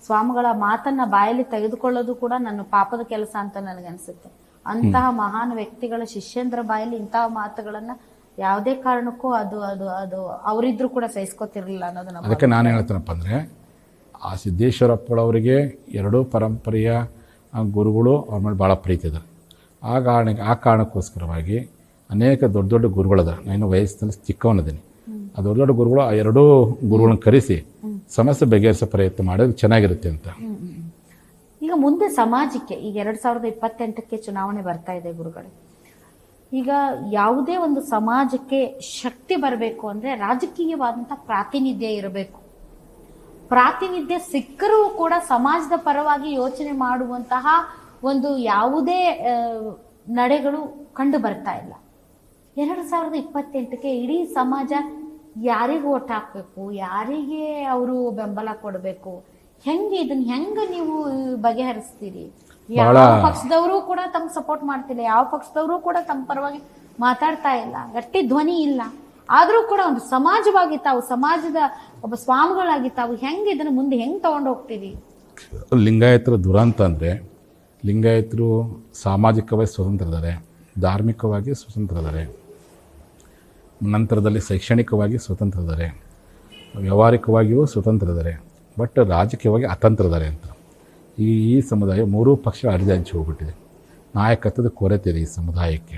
ಸ್ವಾಮಿಗಳ ಮಾತನ್ನ ಬಾಯಲ್ಲಿ ತೆಗೆದುಕೊಳ್ಳೋದು ಕೂಡ ನನ್ನ ಪಾಪದ ಕೆಲಸ ಅಂತ ನನಗನ್ಸುತ್ತೆ. ಅಂತಹ ಮಹಾನ್ ವ್ಯಕ್ತಿಗಳ ಶಿಷ್ಯಂದ್ರ ಬಾಯಲ್ಲಿ ಇಂತಹ ಮಾತುಗಳನ್ನ ಯಾವುದೇ ಕಾರಣಕ್ಕೂ ಅದು ಅದು ಅದು ಅವರಿದ್ರು ಕೂಡ ಸಹಿಸ್ಕೋತಿರ್ಲಿಲ್ಲ ಅನ್ನೋದನ್ನ. ಅದಕ್ಕೆ ನಾನು ಹೇಳ್ತೇನಪ್ಪ ಅಂದರೆ, ಆ ಸಿದ್ದೇಶ್ವರಪ್ಪಗಳವರಿಗೆ 2 ಪರಂಪರೆಯ ಗುರುಗಳು ಅವ್ರ ಮೇಲೆ ಭಾಳ ಪ್ರೀತಿ ಇದೆ. ಆ ಕಾರಣಕ್ಕೋಸ್ಕರವಾಗಿ ಅನೇಕ ದೊಡ್ಡ ದೊಡ್ಡ ಗುರುಗಳದ, ನಾನು ವಯಸ್ಸಿನಲ್ಲಿ ಚಿಕ್ಕವನಿದ್ದೀನಿ, ಆ ದೊಡ್ಡ ದೊಡ್ಡ ಗುರುಗಳು ಆ 2 ಗುರುಗಳನ್ನ ಕರೆಸಿ ಸಮಸ್ಯೆ ಬಗೆಹರಿಸೋ ಪ್ರಯತ್ನ ಮಾಡೋದು ಚೆನ್ನಾಗಿರುತ್ತೆ ಅಂತ. ಈಗ ಮುಂದೆ ಸಮಾಜಕ್ಕೆ ಈಗ 2028ಕ್ಕೆ ಚುನಾವಣೆ ಬರ್ತಾ ಇದೆ ಗುರುಗಳೇ. ಈಗ ಯಾವುದೇ ಒಂದು ಸಮಾಜಕ್ಕೆ ಶಕ್ತಿ ಬರಬೇಕು ಅಂದ್ರೆ ರಾಜಕೀಯವಾದಂಥ ಪ್ರಾತಿನಿಧ್ಯ ಇರಬೇಕು. ಪ್ರಾತಿನಿಧ್ಯ ಸಿಕ್ಕರೂ ಕೂಡ ಸಮಾಜದ ಪರವಾಗಿ ಯೋಚನೆ ಮಾಡುವಂತಹ ಒಂದು ಯಾವುದೇ ನಡೆಗಳು ಕಂಡು ಬರ್ತಾ ಇಲ್ಲ. 2028ಕ್ಕೆ ಇಡೀ ಸಮಾಜ ಯಾರಿಗೆ ಓಟ್ ಹಾಕ್ಬೇಕು, ಯಾರಿಗೆ ಅವರು ಬೆಂಬಲ ಕೊಡಬೇಕು, ಹೆಂಗ ನೀವು ಬಗೆಹರಿಸ್ತೀರಿ? ಯಾವ ಪಕ್ಷದವರು ಕೂಡ ತಮ್ಗೆ ಸಪೋರ್ಟ್ ಮಾಡ್ತಿಲ್ಲ, ಯಾವ ಪಕ್ಷದವರು ಕೂಡ ತಮ್ಮ ಪರವಾಗಿ ಮಾತಾಡ್ತಾ ಇಲ್ಲ, ಗಟ್ಟಿ ಧ್ವನಿ ಇಲ್ಲ. ಆದ್ರೂ ಕೂಡ ಒಂದು ಸಮಾಜವಾಗಿ ತಾವು ಸಮಾಜದ ಒಬ್ಬ ಸ್ವಾಮಿಗಳಾಗಿ ತಾವು ಇದನ್ನು ಮುಂದೆ ಹೆಂಗ್ ತಗೊಂಡು ಹೋಗ್ತೀರಿ? ಲಿಂಗಾಯತರ ದುರಂತ ಅಂದ್ರೆ, ಲಿಂಗಾಯತರು ಸಾಮಾಜಿಕವಾಗಿ ಸ್ವತಂತ್ರ ಇದ್ದಾರೆ, ಧಾರ್ಮಿಕವಾಗಿ ಸ್ವತಂತ್ರ ಇದ್ದಾರೆ, ನಂತರದಲ್ಲಿ ಶೈಕ್ಷಣಿಕವಾಗಿ ಸ್ವತಂತ್ರ ಇದ್ದಾರೆ, ವ್ಯಾವಹಾರಿಕವಾಗಿಯೂ ಸ್ವತಂತ್ರ ಇದ್ದಾರೆ, ಬಟ್ ರಾಜಕೀಯವಾಗಿ ಅತಂತ್ರ ಇದ್ದಾರೆ ಅಂತ. ಈ ಸಮುದಾಯ 3 ಪಕ್ಷ ಹರಿದು ಹೋಗ್ಬಿಟ್ಟಿದೆ. ನಾಯಕತ್ವದ ಕೊರತೆ ಇದೆ ಈ ಸಮುದಾಯಕ್ಕೆ.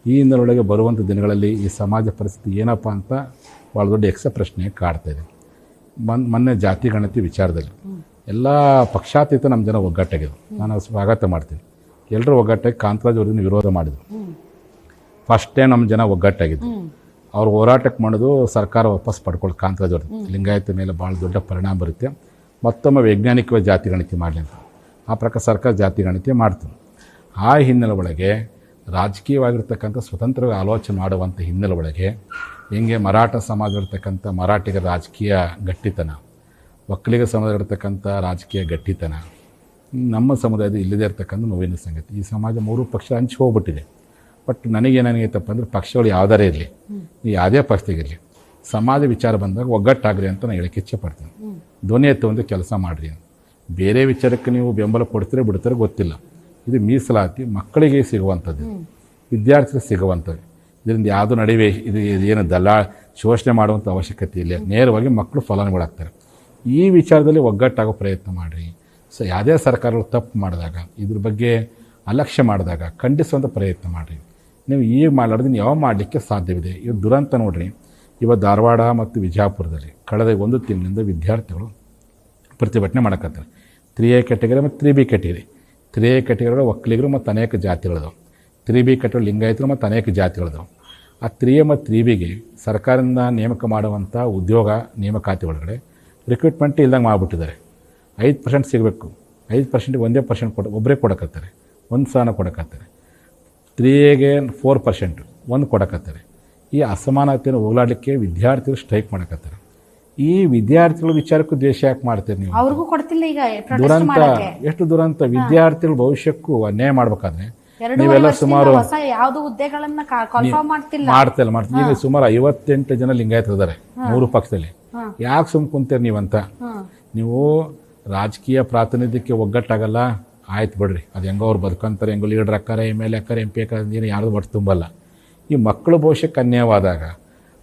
ಈ ಹಿನ್ನೆಲೆಯೊಳಗೆ ಬರುವಂಥ ದಿನಗಳಲ್ಲಿ ಈ ಸಮಾಜ ಪರಿಸ್ಥಿತಿ ಏನಪ್ಪ ಅಂತ ಭಾಳ ದೊಡ್ಡ ಪ್ರಶ್ನೆ ಕಾಡ್ತಾ ಇದೆ. ಮೊನ್ನೆ ಜಾತಿ ಗಣತಿ ವಿಚಾರದಲ್ಲಿ ಎಲ್ಲ ಪಕ್ಷಾತೀತ ನಮ್ಮ ಜನ ಒಗ್ಗಟ್ಟಾಗಿದೆ, ನಾನು ಸ್ವಾಗತ ಮಾಡ್ತೀನಿ. ಎಲ್ಲರೂ ಒಗ್ಗಟ್ಟಾಗಿ ಕಾಂತರಾಜ್ ಅವ್ರನ್ನ ವಿರೋಧ ಮಾಡಿದರು. ಫಸ್ಟ್ ಟೈಮ್ ನಮ್ಮ ಜನ ಒಗ್ಗಟ್ಟಾಗಿದ್ದು. ಅವ್ರು ಹೋರಾಟಕ್ಕೆ ಮಾಡೋದು ಸರ್ಕಾರ ವಾಪಸ್ ಪಡ್ಕೊಳ್ಳಿ ಕಾಂತರಾಜ್ ಅವ್ರದ್ದು. ಲಿಂಗಾಯತ ಮೇಲೆ ಭಾಳ ದೊಡ್ಡ ಪರಿಣಾಮ ಬರುತ್ತೆ, ಮತ್ತೊಮ್ಮೆ ವೈಜ್ಞಾನಿಕವಾಗಿ ಜಾತಿ ಗಣತಿ ಮಾಡಲಿ ಅಂತ ಆ ಪ್ರಕಾರ ಸರ್ಕಾರ ಜಾತಿ ಗಣತಿ ಮಾಡ್ತು. ಆ ಹಿನ್ನೆಲೆ ಒಳಗೆ ರಾಜಕೀಯವಾಗಿರ್ತಕ್ಕಂಥ ಸ್ವತಂತ್ರ ಆಲೋಚನೆ ಮಾಡುವಂಥ ಹಿನ್ನೆಲೆ ಒಳಗೆ ಹೆಂಗೆ ಮರಾಠ ಸಮಾಜ ಇರ್ತಕ್ಕಂಥ ಮರಾಠಿಗರ ರಾಜಕೀಯ ಗಟ್ಟಿತನ, ಒಕ್ಕಲಿಗ ಸಮಾಜದಲ್ಲಿರ್ತಕ್ಕಂಥ ರಾಜಕೀಯ ಗಟ್ಟಿತನ, ನಮ್ಮ ಸಮುದಾಯದ ಇಲ್ಲದೇ ಇರ್ತಕ್ಕಂಥ ನೋವಿನ ಸಂಗತಿ. ಈ ಸಮಾಜ ಮೂರು ಪಕ್ಷ ಹಂಚಿ ಹೋಗ್ಬಿಟ್ಟಿದೆ. ಬಟ್ ನನಗೇನಾಗೈತಪ್ಪ ಅಂದರೆ ಪಕ್ಷಗಳು ಯಾವುದಾರೇ ಇರಲಿ, ನೀವು ಯಾವುದೇ ಪಕ್ಷದಾಗಿರಲಿ, ಸಮಾಜ ವಿಚಾರ ಬಂದಾಗ ಒಗ್ಗಟ್ಟಾಗ್ರಿ ಅಂತ ನಾನು ಹೇಳಕ್ಕೆ ಇಚ್ಛೆಪಡ್ತೀನಿ. ಧ್ವನಿ ಎತ್ತುವಂಥ ಕೆಲಸ ಮಾಡಿರಿ. ಬೇರೆ ವಿಚಾರಕ್ಕೆ ನೀವು ಬೆಂಬಲ ಕೊಡ್ತೀರೋ ಬಿಡ್ತಾರೋ ಗೊತ್ತಿಲ್ಲ. ಇದು ಮೀಸಲಾತಿ ಮಕ್ಕಳಿಗೆ ಸಿಗುವಂಥದ್ದು, ವಿದ್ಯಾರ್ಥಿಗಳಿಗೆ ಸಿಗುವಂಥದ್ದು. ಇದರಿಂದ ಯಾವುದೂ ನಡುವೆ ಇದು ಏನು ಶೋಷಣೆ ಮಾಡುವಂಥ ಅವಶ್ಯಕತೆ ಇಲ್ಲ. ನೇರವಾಗಿ ಮಕ್ಕಳು ಫಲಾನುಭವಿಗಳಾಗ್ತಾರೆ. ಈ ವಿಚಾರದಲ್ಲಿ ಒಗ್ಗಟ್ಟಾಗೋ ಪ್ರಯತ್ನ ಮಾಡಿರಿ. ಸೊ ಯಾವುದೇ ಸರ್ಕಾರಗಳು ತಪ್ಪು ಮಾಡಿದಾಗ, ಇದ್ರ ಬಗ್ಗೆ ಅಲಕ್ಷ್ಯ ಮಾಡಿದಾಗ ಖಂಡಿಸುವಂಥ ಪ್ರಯತ್ನ ಮಾಡಿರಿ. ನೀವು ಈಗ ಮಾಡಲಾರ್ದು ಯಾವ ಮಾಡಲಿಕ್ಕೆ ಸಾಧ್ಯವಿದೆ. ಇವತ್ತು ದುರಂತ ನೋಡಿರಿ. ಇವತ್ತು ಧಾರವಾಡ ಮತ್ತು ವಿಜಯಪುರದಲ್ಲಿ ಕಳೆದ 1 ತಿಂಗಳಿಂದ ವಿದ್ಯಾರ್ಥಿಗಳು ಪ್ರತಿಭಟನೆ ಮಾಡಕತ್ತಾರೆ. 3A ಕ್ಯಾಟಗರಿ ಮತ್ತು 3B ಕ್ಯಾಟಗರಿ. 3A ಕ್ಯಾಟಗರಿಗಳು ಒಕ್ಕಲಿಗರು ಮತ್ತು ಅನೇಕ ಜಾತಿಗಳದಾವೆ. 3B ಕ್ಯಾಟಗರಿ ಲಿಂಗಾಯತರು ಮತ್ತು ಅನೇಕ ಜಾತಿಗಳದಾವೆ. ಆ 3A ಮತ್ತು 3Bಗೆ ಸರ್ಕಾರದಿಂದ ನೇಮಕ ಮಾಡುವಂಥ ಉದ್ಯೋಗ ನೇಮಕಾತಿ ಒಳಗಡೆ ರಿಕ್ರೂಟ್ಮೆಂಟ್ ಇಲ್ದಂಗೆ ಮಾಡಿಬಿಟ್ಟಿದ್ದಾರೆ. 5% ಸಿಗಬೇಕು, 5%ಗೆ 1% ಒಬ್ಬರೇ ಕೊಡಕತ್ತಾರೆ, 1 ಸ್ಥಾನ ಕೊಡಕತ್ತಾರೆ. 3Aಗೆ 4% 1 ಕೊಡಕತ್ತಾರೆ. ಈ ಅಸಮಾನತೆಯನ್ನು ಹೋಗಲಾಡಲಿಕ್ಕೆ ವಿದ್ಯಾರ್ಥಿಗಳು ಸ್ಟ್ರೈಕ್ ಮಾಡಕತ್ತಾರೆ. ಈ ವಿದ್ಯಾರ್ಥಿಗಳ ವಿಚಾರಕ್ಕೂ ದ್ವೇಷ ಯಾಕೆ ಮಾಡ್ತೀರಿ ನೀವು? ಅವ್ರಿಗೂ ಕೊಡ್ತಿಲ್ಲ. ಈಗ ದುರಂತ, ಎಷ್ಟು ದುರಂತ. ವಿದ್ಯಾರ್ಥಿಗಳ ಭವಿಷ್ಯಕ್ಕೂ ಅನ್ಯಾಯ ಮಾಡ್ಬೇಕಾದ್ರೆ ನೀವೆಲ್ಲ ಸುಮಾರು ಯಾವ್ದು ಹುದ್ದೆಗಳನ್ನ ಮಾಡ್ತಿಲ್ಲ. ಈಗ ಸುಮಾರು 58 ಜನ ಲಿಂಗಾಯತರು ಇದ್ದಾರೆ 3 ಪಕ್ಷದಲ್ಲಿ. ಯಾಕೆ ಸುಮ್ ಕುಂತೀರಿ ನೀವಂತ? ನೀವು ರಾಜಕೀಯ ಪ್ರಾತಿನಿಧ್ಯಕ್ಕೆ ಒಗ್ಗಟ್ಟಾಗಲ್ಲ, ಆಯ್ತು ಬಿಡ್ರಿ, ಅದು ಹೆಂಗೋ ಅವ್ರು ಬದುಕಂತಾರೆ, ಹೆಂಗೋ ಲೀಡರ್ ಅಕ್ಕಾರೆ, MLA ಅಕ್ಕಾರೆ, MP ಅಕ್ಕಾರೆ, ಏನು ಯಾರ್ದು ಒಟ್ಟು ತುಂಬಲ್ಲ. ಈ ಮಕ್ಕಳು ಭವಿಷ್ಯಕ್ಕೆ ಅನ್ಯಾಯವಾದಾಗ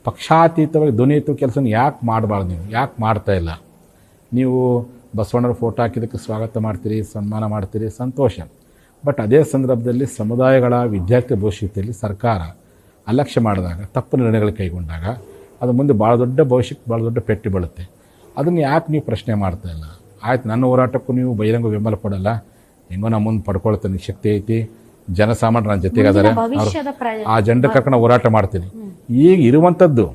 ಪಕ್ಷಾತೀತವಾಗಿ ಧ್ವನಿ ಎತ್ತುವ ಕೆಲಸ ಯಾಕೆ ಮಾಡಬಾರ್ದು? ನೀವು ಯಾಕೆ ಮಾಡ್ತಾ ಇಲ್ಲ? ನೀವು ಬಸವಣ್ಣರ ಫೋಟೋ ಹಾಕಿದ್ದಕ್ಕೆ ಸ್ವಾಗತ ಮಾಡ್ತೀರಿ, ಸನ್ಮಾನ ಮಾಡ್ತೀರಿ, ಸಂತೋಷ. ಬಟ್ ಅದೇ ಸಂದರ್ಭದಲ್ಲಿ ಸಮುದಾಯಗಳ ವಿದ್ಯಾರ್ಥಿ ಭವಿಷ್ಯದಲ್ಲಿ ಸರ್ಕಾರ ಅಲಕ್ಷ್ಯ ಮಾಡಿದಾಗ, ತಪ್ಪು ನಿರ್ಣಯಗಳು ಕೈಗೊಂಡಾಗ ಅದು ಮುಂದೆ ಭಾಳ ದೊಡ್ಡ ಭವಿಷ್ಯಕ್ಕೆ ಭಾಳ ದೊಡ್ಡ ಪೆಟ್ಟು ಬೀಳುತ್ತೆ. ಅದನ್ನು ಯಾಕೆ ನೀವು ಪ್ರಶ್ನೆ ಮಾಡ್ತಾ ಇಲ್ಲ? ಆಯ್ತು, ನನ್ನ ಹೋರಾಟಕ್ಕೂ ನೀವು ಬಹಿರಂಗ ಬೆಂಬಲ ಕೊಡಲ್ಲ, ಹೆಂಗೋ ನಮ್ಮ ಮುಂದೆ ಪಡ್ಕೊಳ್ತೇನೆ, ಶಕ್ತಿ ಐತಿ, ಜನಸಾಮಾನ್ಯರು ನನ್ನ ಜೊತೆಗಾದರೆ ಆ ಜನರ ಕರ್ಕೊಂಡು ಹೋರಾಟ ಮಾಡ್ತೀನಿ. ಈಗ ಇರುವಂಥದ್ದು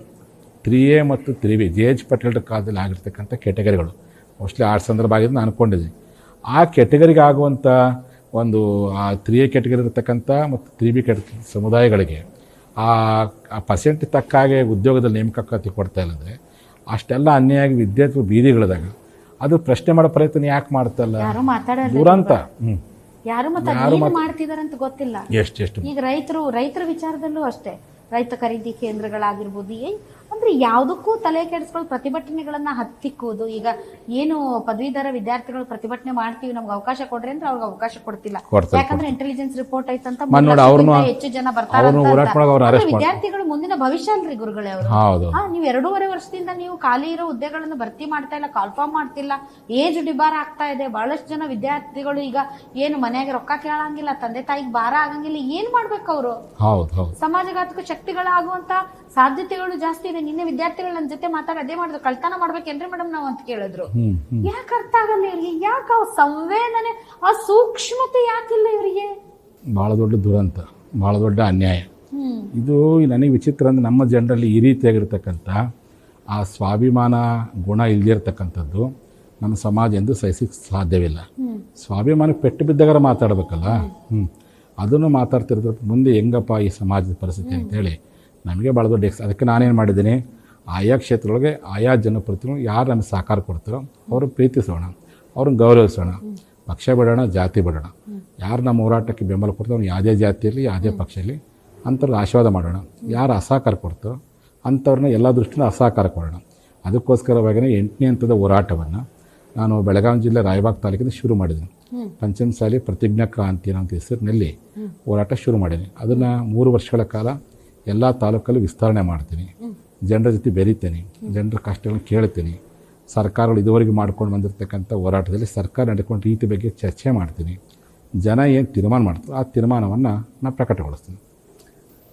3A ಮತ್ತು 3B JH ಪಟೇಲ್ ಕಾಲದಲ್ಲಿ ಆಗಿರ್ತಕ್ಕಂಥ ಕೆಟಗರಿಗಳು ಮೋಸ್ಟ್ಲಿ ಆ ಸಂದರ್ಭ ಆಗಿದೆ ನಾನು ಅಂದ್ಕೊಂಡಿದ್ದೀನಿ. ಆ ಕೆಟಗರಿಗೆ ಆಗುವಂಥ ಒಂದು ಆ 3A ಕೆಟಗರಿ ಇರತಕ್ಕಂಥ ಮತ್ತು 3B ಕೆಟಗರಿ ಸಮುದಾಯಗಳಿಗೆ ಆ ಪರ್ಸೆಂಟ್ ತಕ್ಕ ಹಾಗೆ ಉದ್ಯೋಗದಲ್ಲಿ ನೇಮಕಾತಿ ಕೊಡ್ತಾ ಇಲ್ಲಂದರೆ ಅಷ್ಟೆಲ್ಲ ಅನ್ಯಾಯ ವಿದ್ಯಾರ್ಥಿಗಳು ಬೀದಿಗಳಿದಾಗ ಅದು ಪ್ರಶ್ನೆ ಮಾಡೋ ಪ್ರಯತ್ನ ಯಾಕೆ ಮಾಡ್ತಾ ಇಲ್ಲ? ದುರಂತ. ಯಾರು ಮಾಡ್ತಿದಾರಂತ ಗೊತ್ತಿಲ್ಲ. ಎಷ್ಟು ಈಗ ರೈತರ ವಿಚಾರದಲ್ಲೂ ಅಷ್ಟೇ, ರೈತ ಖರೀದಿ ಕೇಂದ್ರಗಳಾಗಿರ್ಬೋದು, ಅಂದ್ರೆ ಯಾವುದಕ್ಕೂ ತಲೆ ಕೆಡಿಸ್ಕೊಂಡು ಪ್ರತಿಭಟನೆಗಳನ್ನ ಹತ್ತಿಕ್ಕುವುದು. ಈಗ ಏನು ಪದವೀಧರ ವಿದ್ಯಾರ್ಥಿಗಳು ಪ್ರತಿಭಟನೆ ಮಾಡ್ತೀವಿ, ನಮ್ಗೆ ಅವಕಾಶ ಕೊಡ್ರಿ ಅಂದ್ರೆ ಅವ್ರಿಗೆ ಅವಕಾಶ ಕೊಡ್ತಿಲ್ಲ. ಯಾಕಂದ್ರೆ ಇಂಟೆಲಿಜೆನ್ಸ್ ರಿಪೋರ್ಟ್ ಐತಂತ ಹೆಚ್ಚು ಜನ ಬರ್ತಾರೆ. ವಿದ್ಯಾರ್ಥಿಗಳು ಮುಂದಿನ ಭವಿಷ್ಯ ಅಲ್ರಿ ಗುರುಗಳೇ ಅವರು. ನೀವು 2.5 ವರ್ಷದಿಂದ ನೀವು ಖಾಲಿ ಇರೋ ಹುದ್ದೆಗಳನ್ನು ಭರ್ತಿ ಮಾಡ್ತಾ ಇಲ್ಲ, ಕಾಲ್ಫಾರ್ಮ್ ಮಾಡ್ತಿಲ್ಲ, ಏಜ್ ಡಿಬಾರ್ ಆಗ್ತಾ ಇದೆ. ಬಹಳಷ್ಟು ಜನ ವಿದ್ಯಾರ್ಥಿಗಳು ಈಗ ಏನು ಮನೆಯಾಗ ರೊಕ್ಕ ಕೇಳಂಗಿಲ್ಲ, ತಂದೆ ತಾಯಿಗೆ ಭಾರ ಆಗಂಗಿಲ್ಲ. ಏನ್ ಮಾಡ್ಬೇಕು ಅವರು? ಸಮಾಜಘಾತಕ ಶಕ್ತಿಗಳಾಗುವಂತ ಸಾಧ್ಯತೆಗಳು ಜಾಸ್ತಿ ಇದೆ. ನಿನ್ನೆ ವಿದ್ಯಾರ್ಥಿಗಳು ನನ್ನ ಜೊತೆ ಮಾತಾಡಿ ಅದೇ ಮಾಡಿದ್ರು, ಕಳ್ತನ ಮಾಡ್ಬೇಕೇನ್ರಿ ಮೇಡಮ್ ನಾವು ಅಂತ ಕೇಳಿದ್ರು. ಯಾಕೆ ಅರ್ಥ ಆಗಲ್ಲ ಇವ್ರಿಗೆ? ಯಾಕೆ ಆ ಸಂವೇದನೆ, ಆ ಸೂಕ್ಷ್ಮತೆ ಯಾಕಿಲ್ಲ ಇವರಿಗೆ? ಬಹಳ ದೊಡ್ಡ ದುರಂತ, ಬಹಳ ದೊಡ್ಡ ಅನ್ಯಾಯ ಇದು. ನನಗೆ ವಿಚಿತ್ರ ಅಂದ್ರೆ ನಮ್ಮ ಜನರಲ್ಲಿ ಈ ರೀತಿಯಾಗಿರ್ತಕ್ಕಂಥ ಆ ಸ್ವಾಭಿಮಾನ ಗುಣ ಇಲ್ದಿರ್ತಕ್ಕಂಥದ್ದು ನಮ್ಮ ಸಮಾಜ ಎಂದು ಸಹಿಸಕ್ಕೆ ಸಾಧ್ಯವಿಲ್ಲ. ಸ್ವಾಭಿಮಾನಕ್ಕೆ ಪೆಟ್ಟು ಬಿದ್ದಾಗ ಮಾತಾಡ್ಬೇಕಲ್ಲ. ಅದನ್ನು ಮಾತಾಡ್ತಿರ್ತಾರೆ. ಮುಂದೆ ಹೆಂಗಪ್ಪ ಈ ಸಮಾಜದ ಪರಿಸ್ಥಿತಿ ಅಂತೇಳಿ ನಮಗೆ ಭಾಳ ದೊಡ್ಡ ಅದಕ್ಕೆ ನಾನೇನು ಮಾಡಿದ್ದೀನಿ, ಆಯಾ ಕ್ಷೇತ್ರದೊಳಗೆ ಆಯಾ ಜನಪ್ರತಿನಿಧಿಗಳು ಯಾರು ನಮಗೆ ಸಹಕಾರ ಕೊಡ್ತಾರೋ ಅವರು ಪ್ರೀತಿಸೋಣ, ಅವ್ರನ್ನ ಗೌರವಿಸೋಣ, ಪಕ್ಷ ಬಿಡೋಣ, ಜಾತಿ ಬಿಡೋಣ. ಯಾರು ನಮ್ಮ ಹೋರಾಟಕ್ಕೆ ಬೆಂಬಲ ಕೊಡ್ತಾರೋ ಅವ್ರು ಯಾವುದೇ ಜಾತಿಯಲ್ಲಿ ಯಾವುದೇ ಪಕ್ಷದಲ್ಲಿ ಅಂಥವ್ರಿಗೆ ಆಶೀರ್ವಾದ ಮಾಡೋಣ. ಯಾರು ಅಸಹಕಾರ ಕೊಡ್ತಾರೋ ಅಂಥವ್ರನ್ನ ಎಲ್ಲ ದೃಷ್ಟಿಯಿಂದ ಅಸಹಕಾರ ಕೊಡೋಣ. ಅದಕ್ಕೋಸ್ಕರವಾಗಿಯೇ 8ನೇ ಹಂತದ ಹೋರಾಟವನ್ನು ನಾನು ಬೆಳಗಾವಿ ಜಿಲ್ಲೆ ರಾಯಬಾಗ್ ತಾಲೂಕಿಂದ ಶುರು ಮಾಡಿದ್ದೀನಿ. ಪಂಚಮಸಾಲಿ ಪ್ರತಿಜ್ಞಾ ಕ್ರಾಂತಿ ಅನ್ನೋ ಹೆಸರಿನಲ್ಲಿ ಹೋರಾಟ ಶುರು ಮಾಡಿದ್ದೀನಿ. ಅದನ್ನು 3 ವರ್ಷಗಳ ಕಾಲ ಎಲ್ಲ ತಾಲೂಕಲ್ಲೂ ವಿಸ್ತರಣೆ ಮಾಡ್ತೀನಿ. ಜನರ ಜೊತೆ ಬೆರೀತೀನಿ, ಜನರ ಕಷ್ಟಗಳನ್ನು ಕೇಳ್ತೀನಿ. ಸರ್ಕಾರಗಳು ಇದುವರೆಗೆ ಮಾಡ್ಕೊಂಡು ಬಂದಿರತಕ್ಕಂಥ ಹೋರಾಟದಲ್ಲಿ ಸರ್ಕಾರ ನಡೆಕೊಂಡ ರೀತಿ ಬಗ್ಗೆ ಚರ್ಚೆ ಮಾಡ್ತೀನಿ. ಜನ ಏನು ತೀರ್ಮಾನ ಮಾಡ್ತಾರೆ ಆ ತೀರ್ಮಾನವನ್ನು ನಾನು ಪ್ರಕಟಗೊಳಿಸ್ತೀನಿ.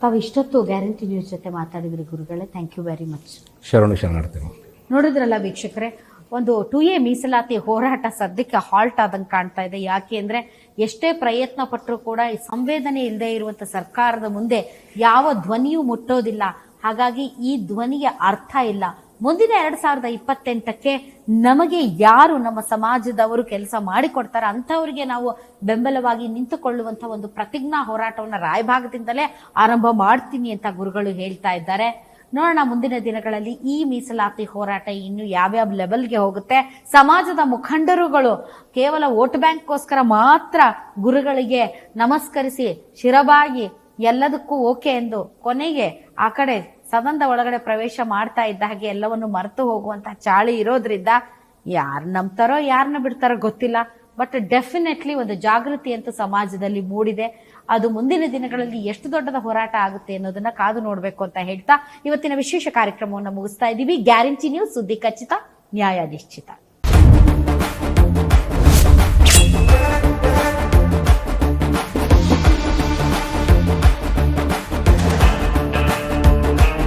ತಾವು ಇಷ್ಟೊತ್ತು ಗ್ಯಾರಂಟಿ ನ್ಯೂಸ್ ಜೊತೆ ಮಾತಾಡಿದ್ರಿ ಗುರುಗಳೇ, ಥ್ಯಾಂಕ್ ಯು ವೆರಿ ಮಚ್. ಶರಣಾರ್ಥಿಗಳು. ನೋಡಿದ್ರಲ್ಲ ವೀಕ್ಷಕರೇ, ಒಂದು 2A ಮೀಸಲಾತಿ ಹೋರಾಟ ಸದ್ಯಕ್ಕೆ ಹಾಲ್ಟ್ ಆದಂಗೆ ಕಾಣ್ತಾ ಇದೆ. ಯಾಕೆ ಅಂದ್ರೆ ಎಷ್ಟೇ ಪ್ರಯತ್ನ ಪಟ್ಟರೂ ಕೂಡ ಈ ಸಂವೇದನೆ ಇಲ್ಲದೆ ಇರುವಂತ ಸರ್ಕಾರದ ಮುಂದೆ ಯಾವ ಧ್ವನಿಯೂ ಮುಟ್ಟೋದಿಲ್ಲ. ಹಾಗಾಗಿ ಈ ಧ್ವನಿಗೆ ಅರ್ಥ ಇಲ್ಲ. ಮುಂದಿನ 2028ಕ್ಕೆ ನಮಗೆ ಯಾರು ನಮ್ಮ ಸಮಾಜದವರು ಕೆಲಸ ಮಾಡಿಕೊಡ್ತಾರ ಅಂಥವ್ರಿಗೆ ನಾವು ಬೆಂಬಲವಾಗಿ ನಿಂತುಕೊಳ್ಳುವಂತ ಒಂದು ಪ್ರತಿಜ್ಞಾ ಹೋರಾಟವನ್ನು ರಾಯಭಾಗದಿಂದಲೇ ಆರಂಭ ಮಾಡ್ತೀನಿ ಅಂತ ಗುರುಗಳು ಹೇಳ್ತಾ ಇದ್ದಾರೆ. ನೋಡೋಣ ಮುಂದಿನ ದಿನಗಳಲ್ಲಿ ಈ ಮೀಸಲಾತಿ ಹೋರಾಟ ಇನ್ನು ಯಾವ್ಯಾವ ಲೆವೆಲ್ಗೆ ಹೋಗುತ್ತೆ. ಸಮಾಜದ ಮುಖಂಡರುಗಳು ಕೇವಲ ವೋಟ್ ಬ್ಯಾಂಕ್ಗೋಸ್ಕರ ಮಾತ್ರ ಗುರುಗಳಿಗೆ ನಮಸ್ಕರಿಸಿ ಶಿರಬಾಗಿ ಎಲ್ಲದಕ್ಕೂ ಓಕೆ ಎಂದು ಕೊನೆಗೆ ಆ ಕಡೆ ಸದನದ ಒಳಗಡೆ ಪ್ರವೇಶ ಮಾಡ್ತಾ ಇದ್ದ ಹಾಗೆ ಎಲ್ಲವನ್ನು ಮರೆತು ಹೋಗುವಂತಹ ಚಾಳಿ ಇರೋದ್ರಿಂದ ಯಾರು ನಂಬ್ತಾರೋ ಯಾರನ್ನ ಬಿಡ್ತಾರೋ ಗೊತ್ತಿಲ್ಲ. ಬಟ್ ಡೆಫಿನೆಟ್ಲಿ ಒಂದು ಜಾಗೃತಿ ಅಂತೂ ಸಮಾಜದಲ್ಲಿ ಮೂಡಿದೆ. ಅದು ಮುಂದಿನ ದಿನಗಳಲ್ಲಿ ಎಷ್ಟು ದೊಡ್ಡದ ಹೋರಾಟ ಆಗುತ್ತೆ ಅನ್ನೋದನ್ನ ಕಾದು ನೋಡ್ಬೇಕು ಅಂತ ಹೇಳ್ತಾ ಇವತ್ತಿನ ವಿಶೇಷ ಕಾರ್ಯಕ್ರಮವನ್ನು ಮುಗಿಸ್ತಾ ಇದ್ದೀವಿ. ಗ್ಯಾರಂಟಿ ನ್ಯೂಸ್, ಸುದ್ದಿ ಖಚಿತ, ನ್ಯಾಯ ನಿಶ್ಚಿತ.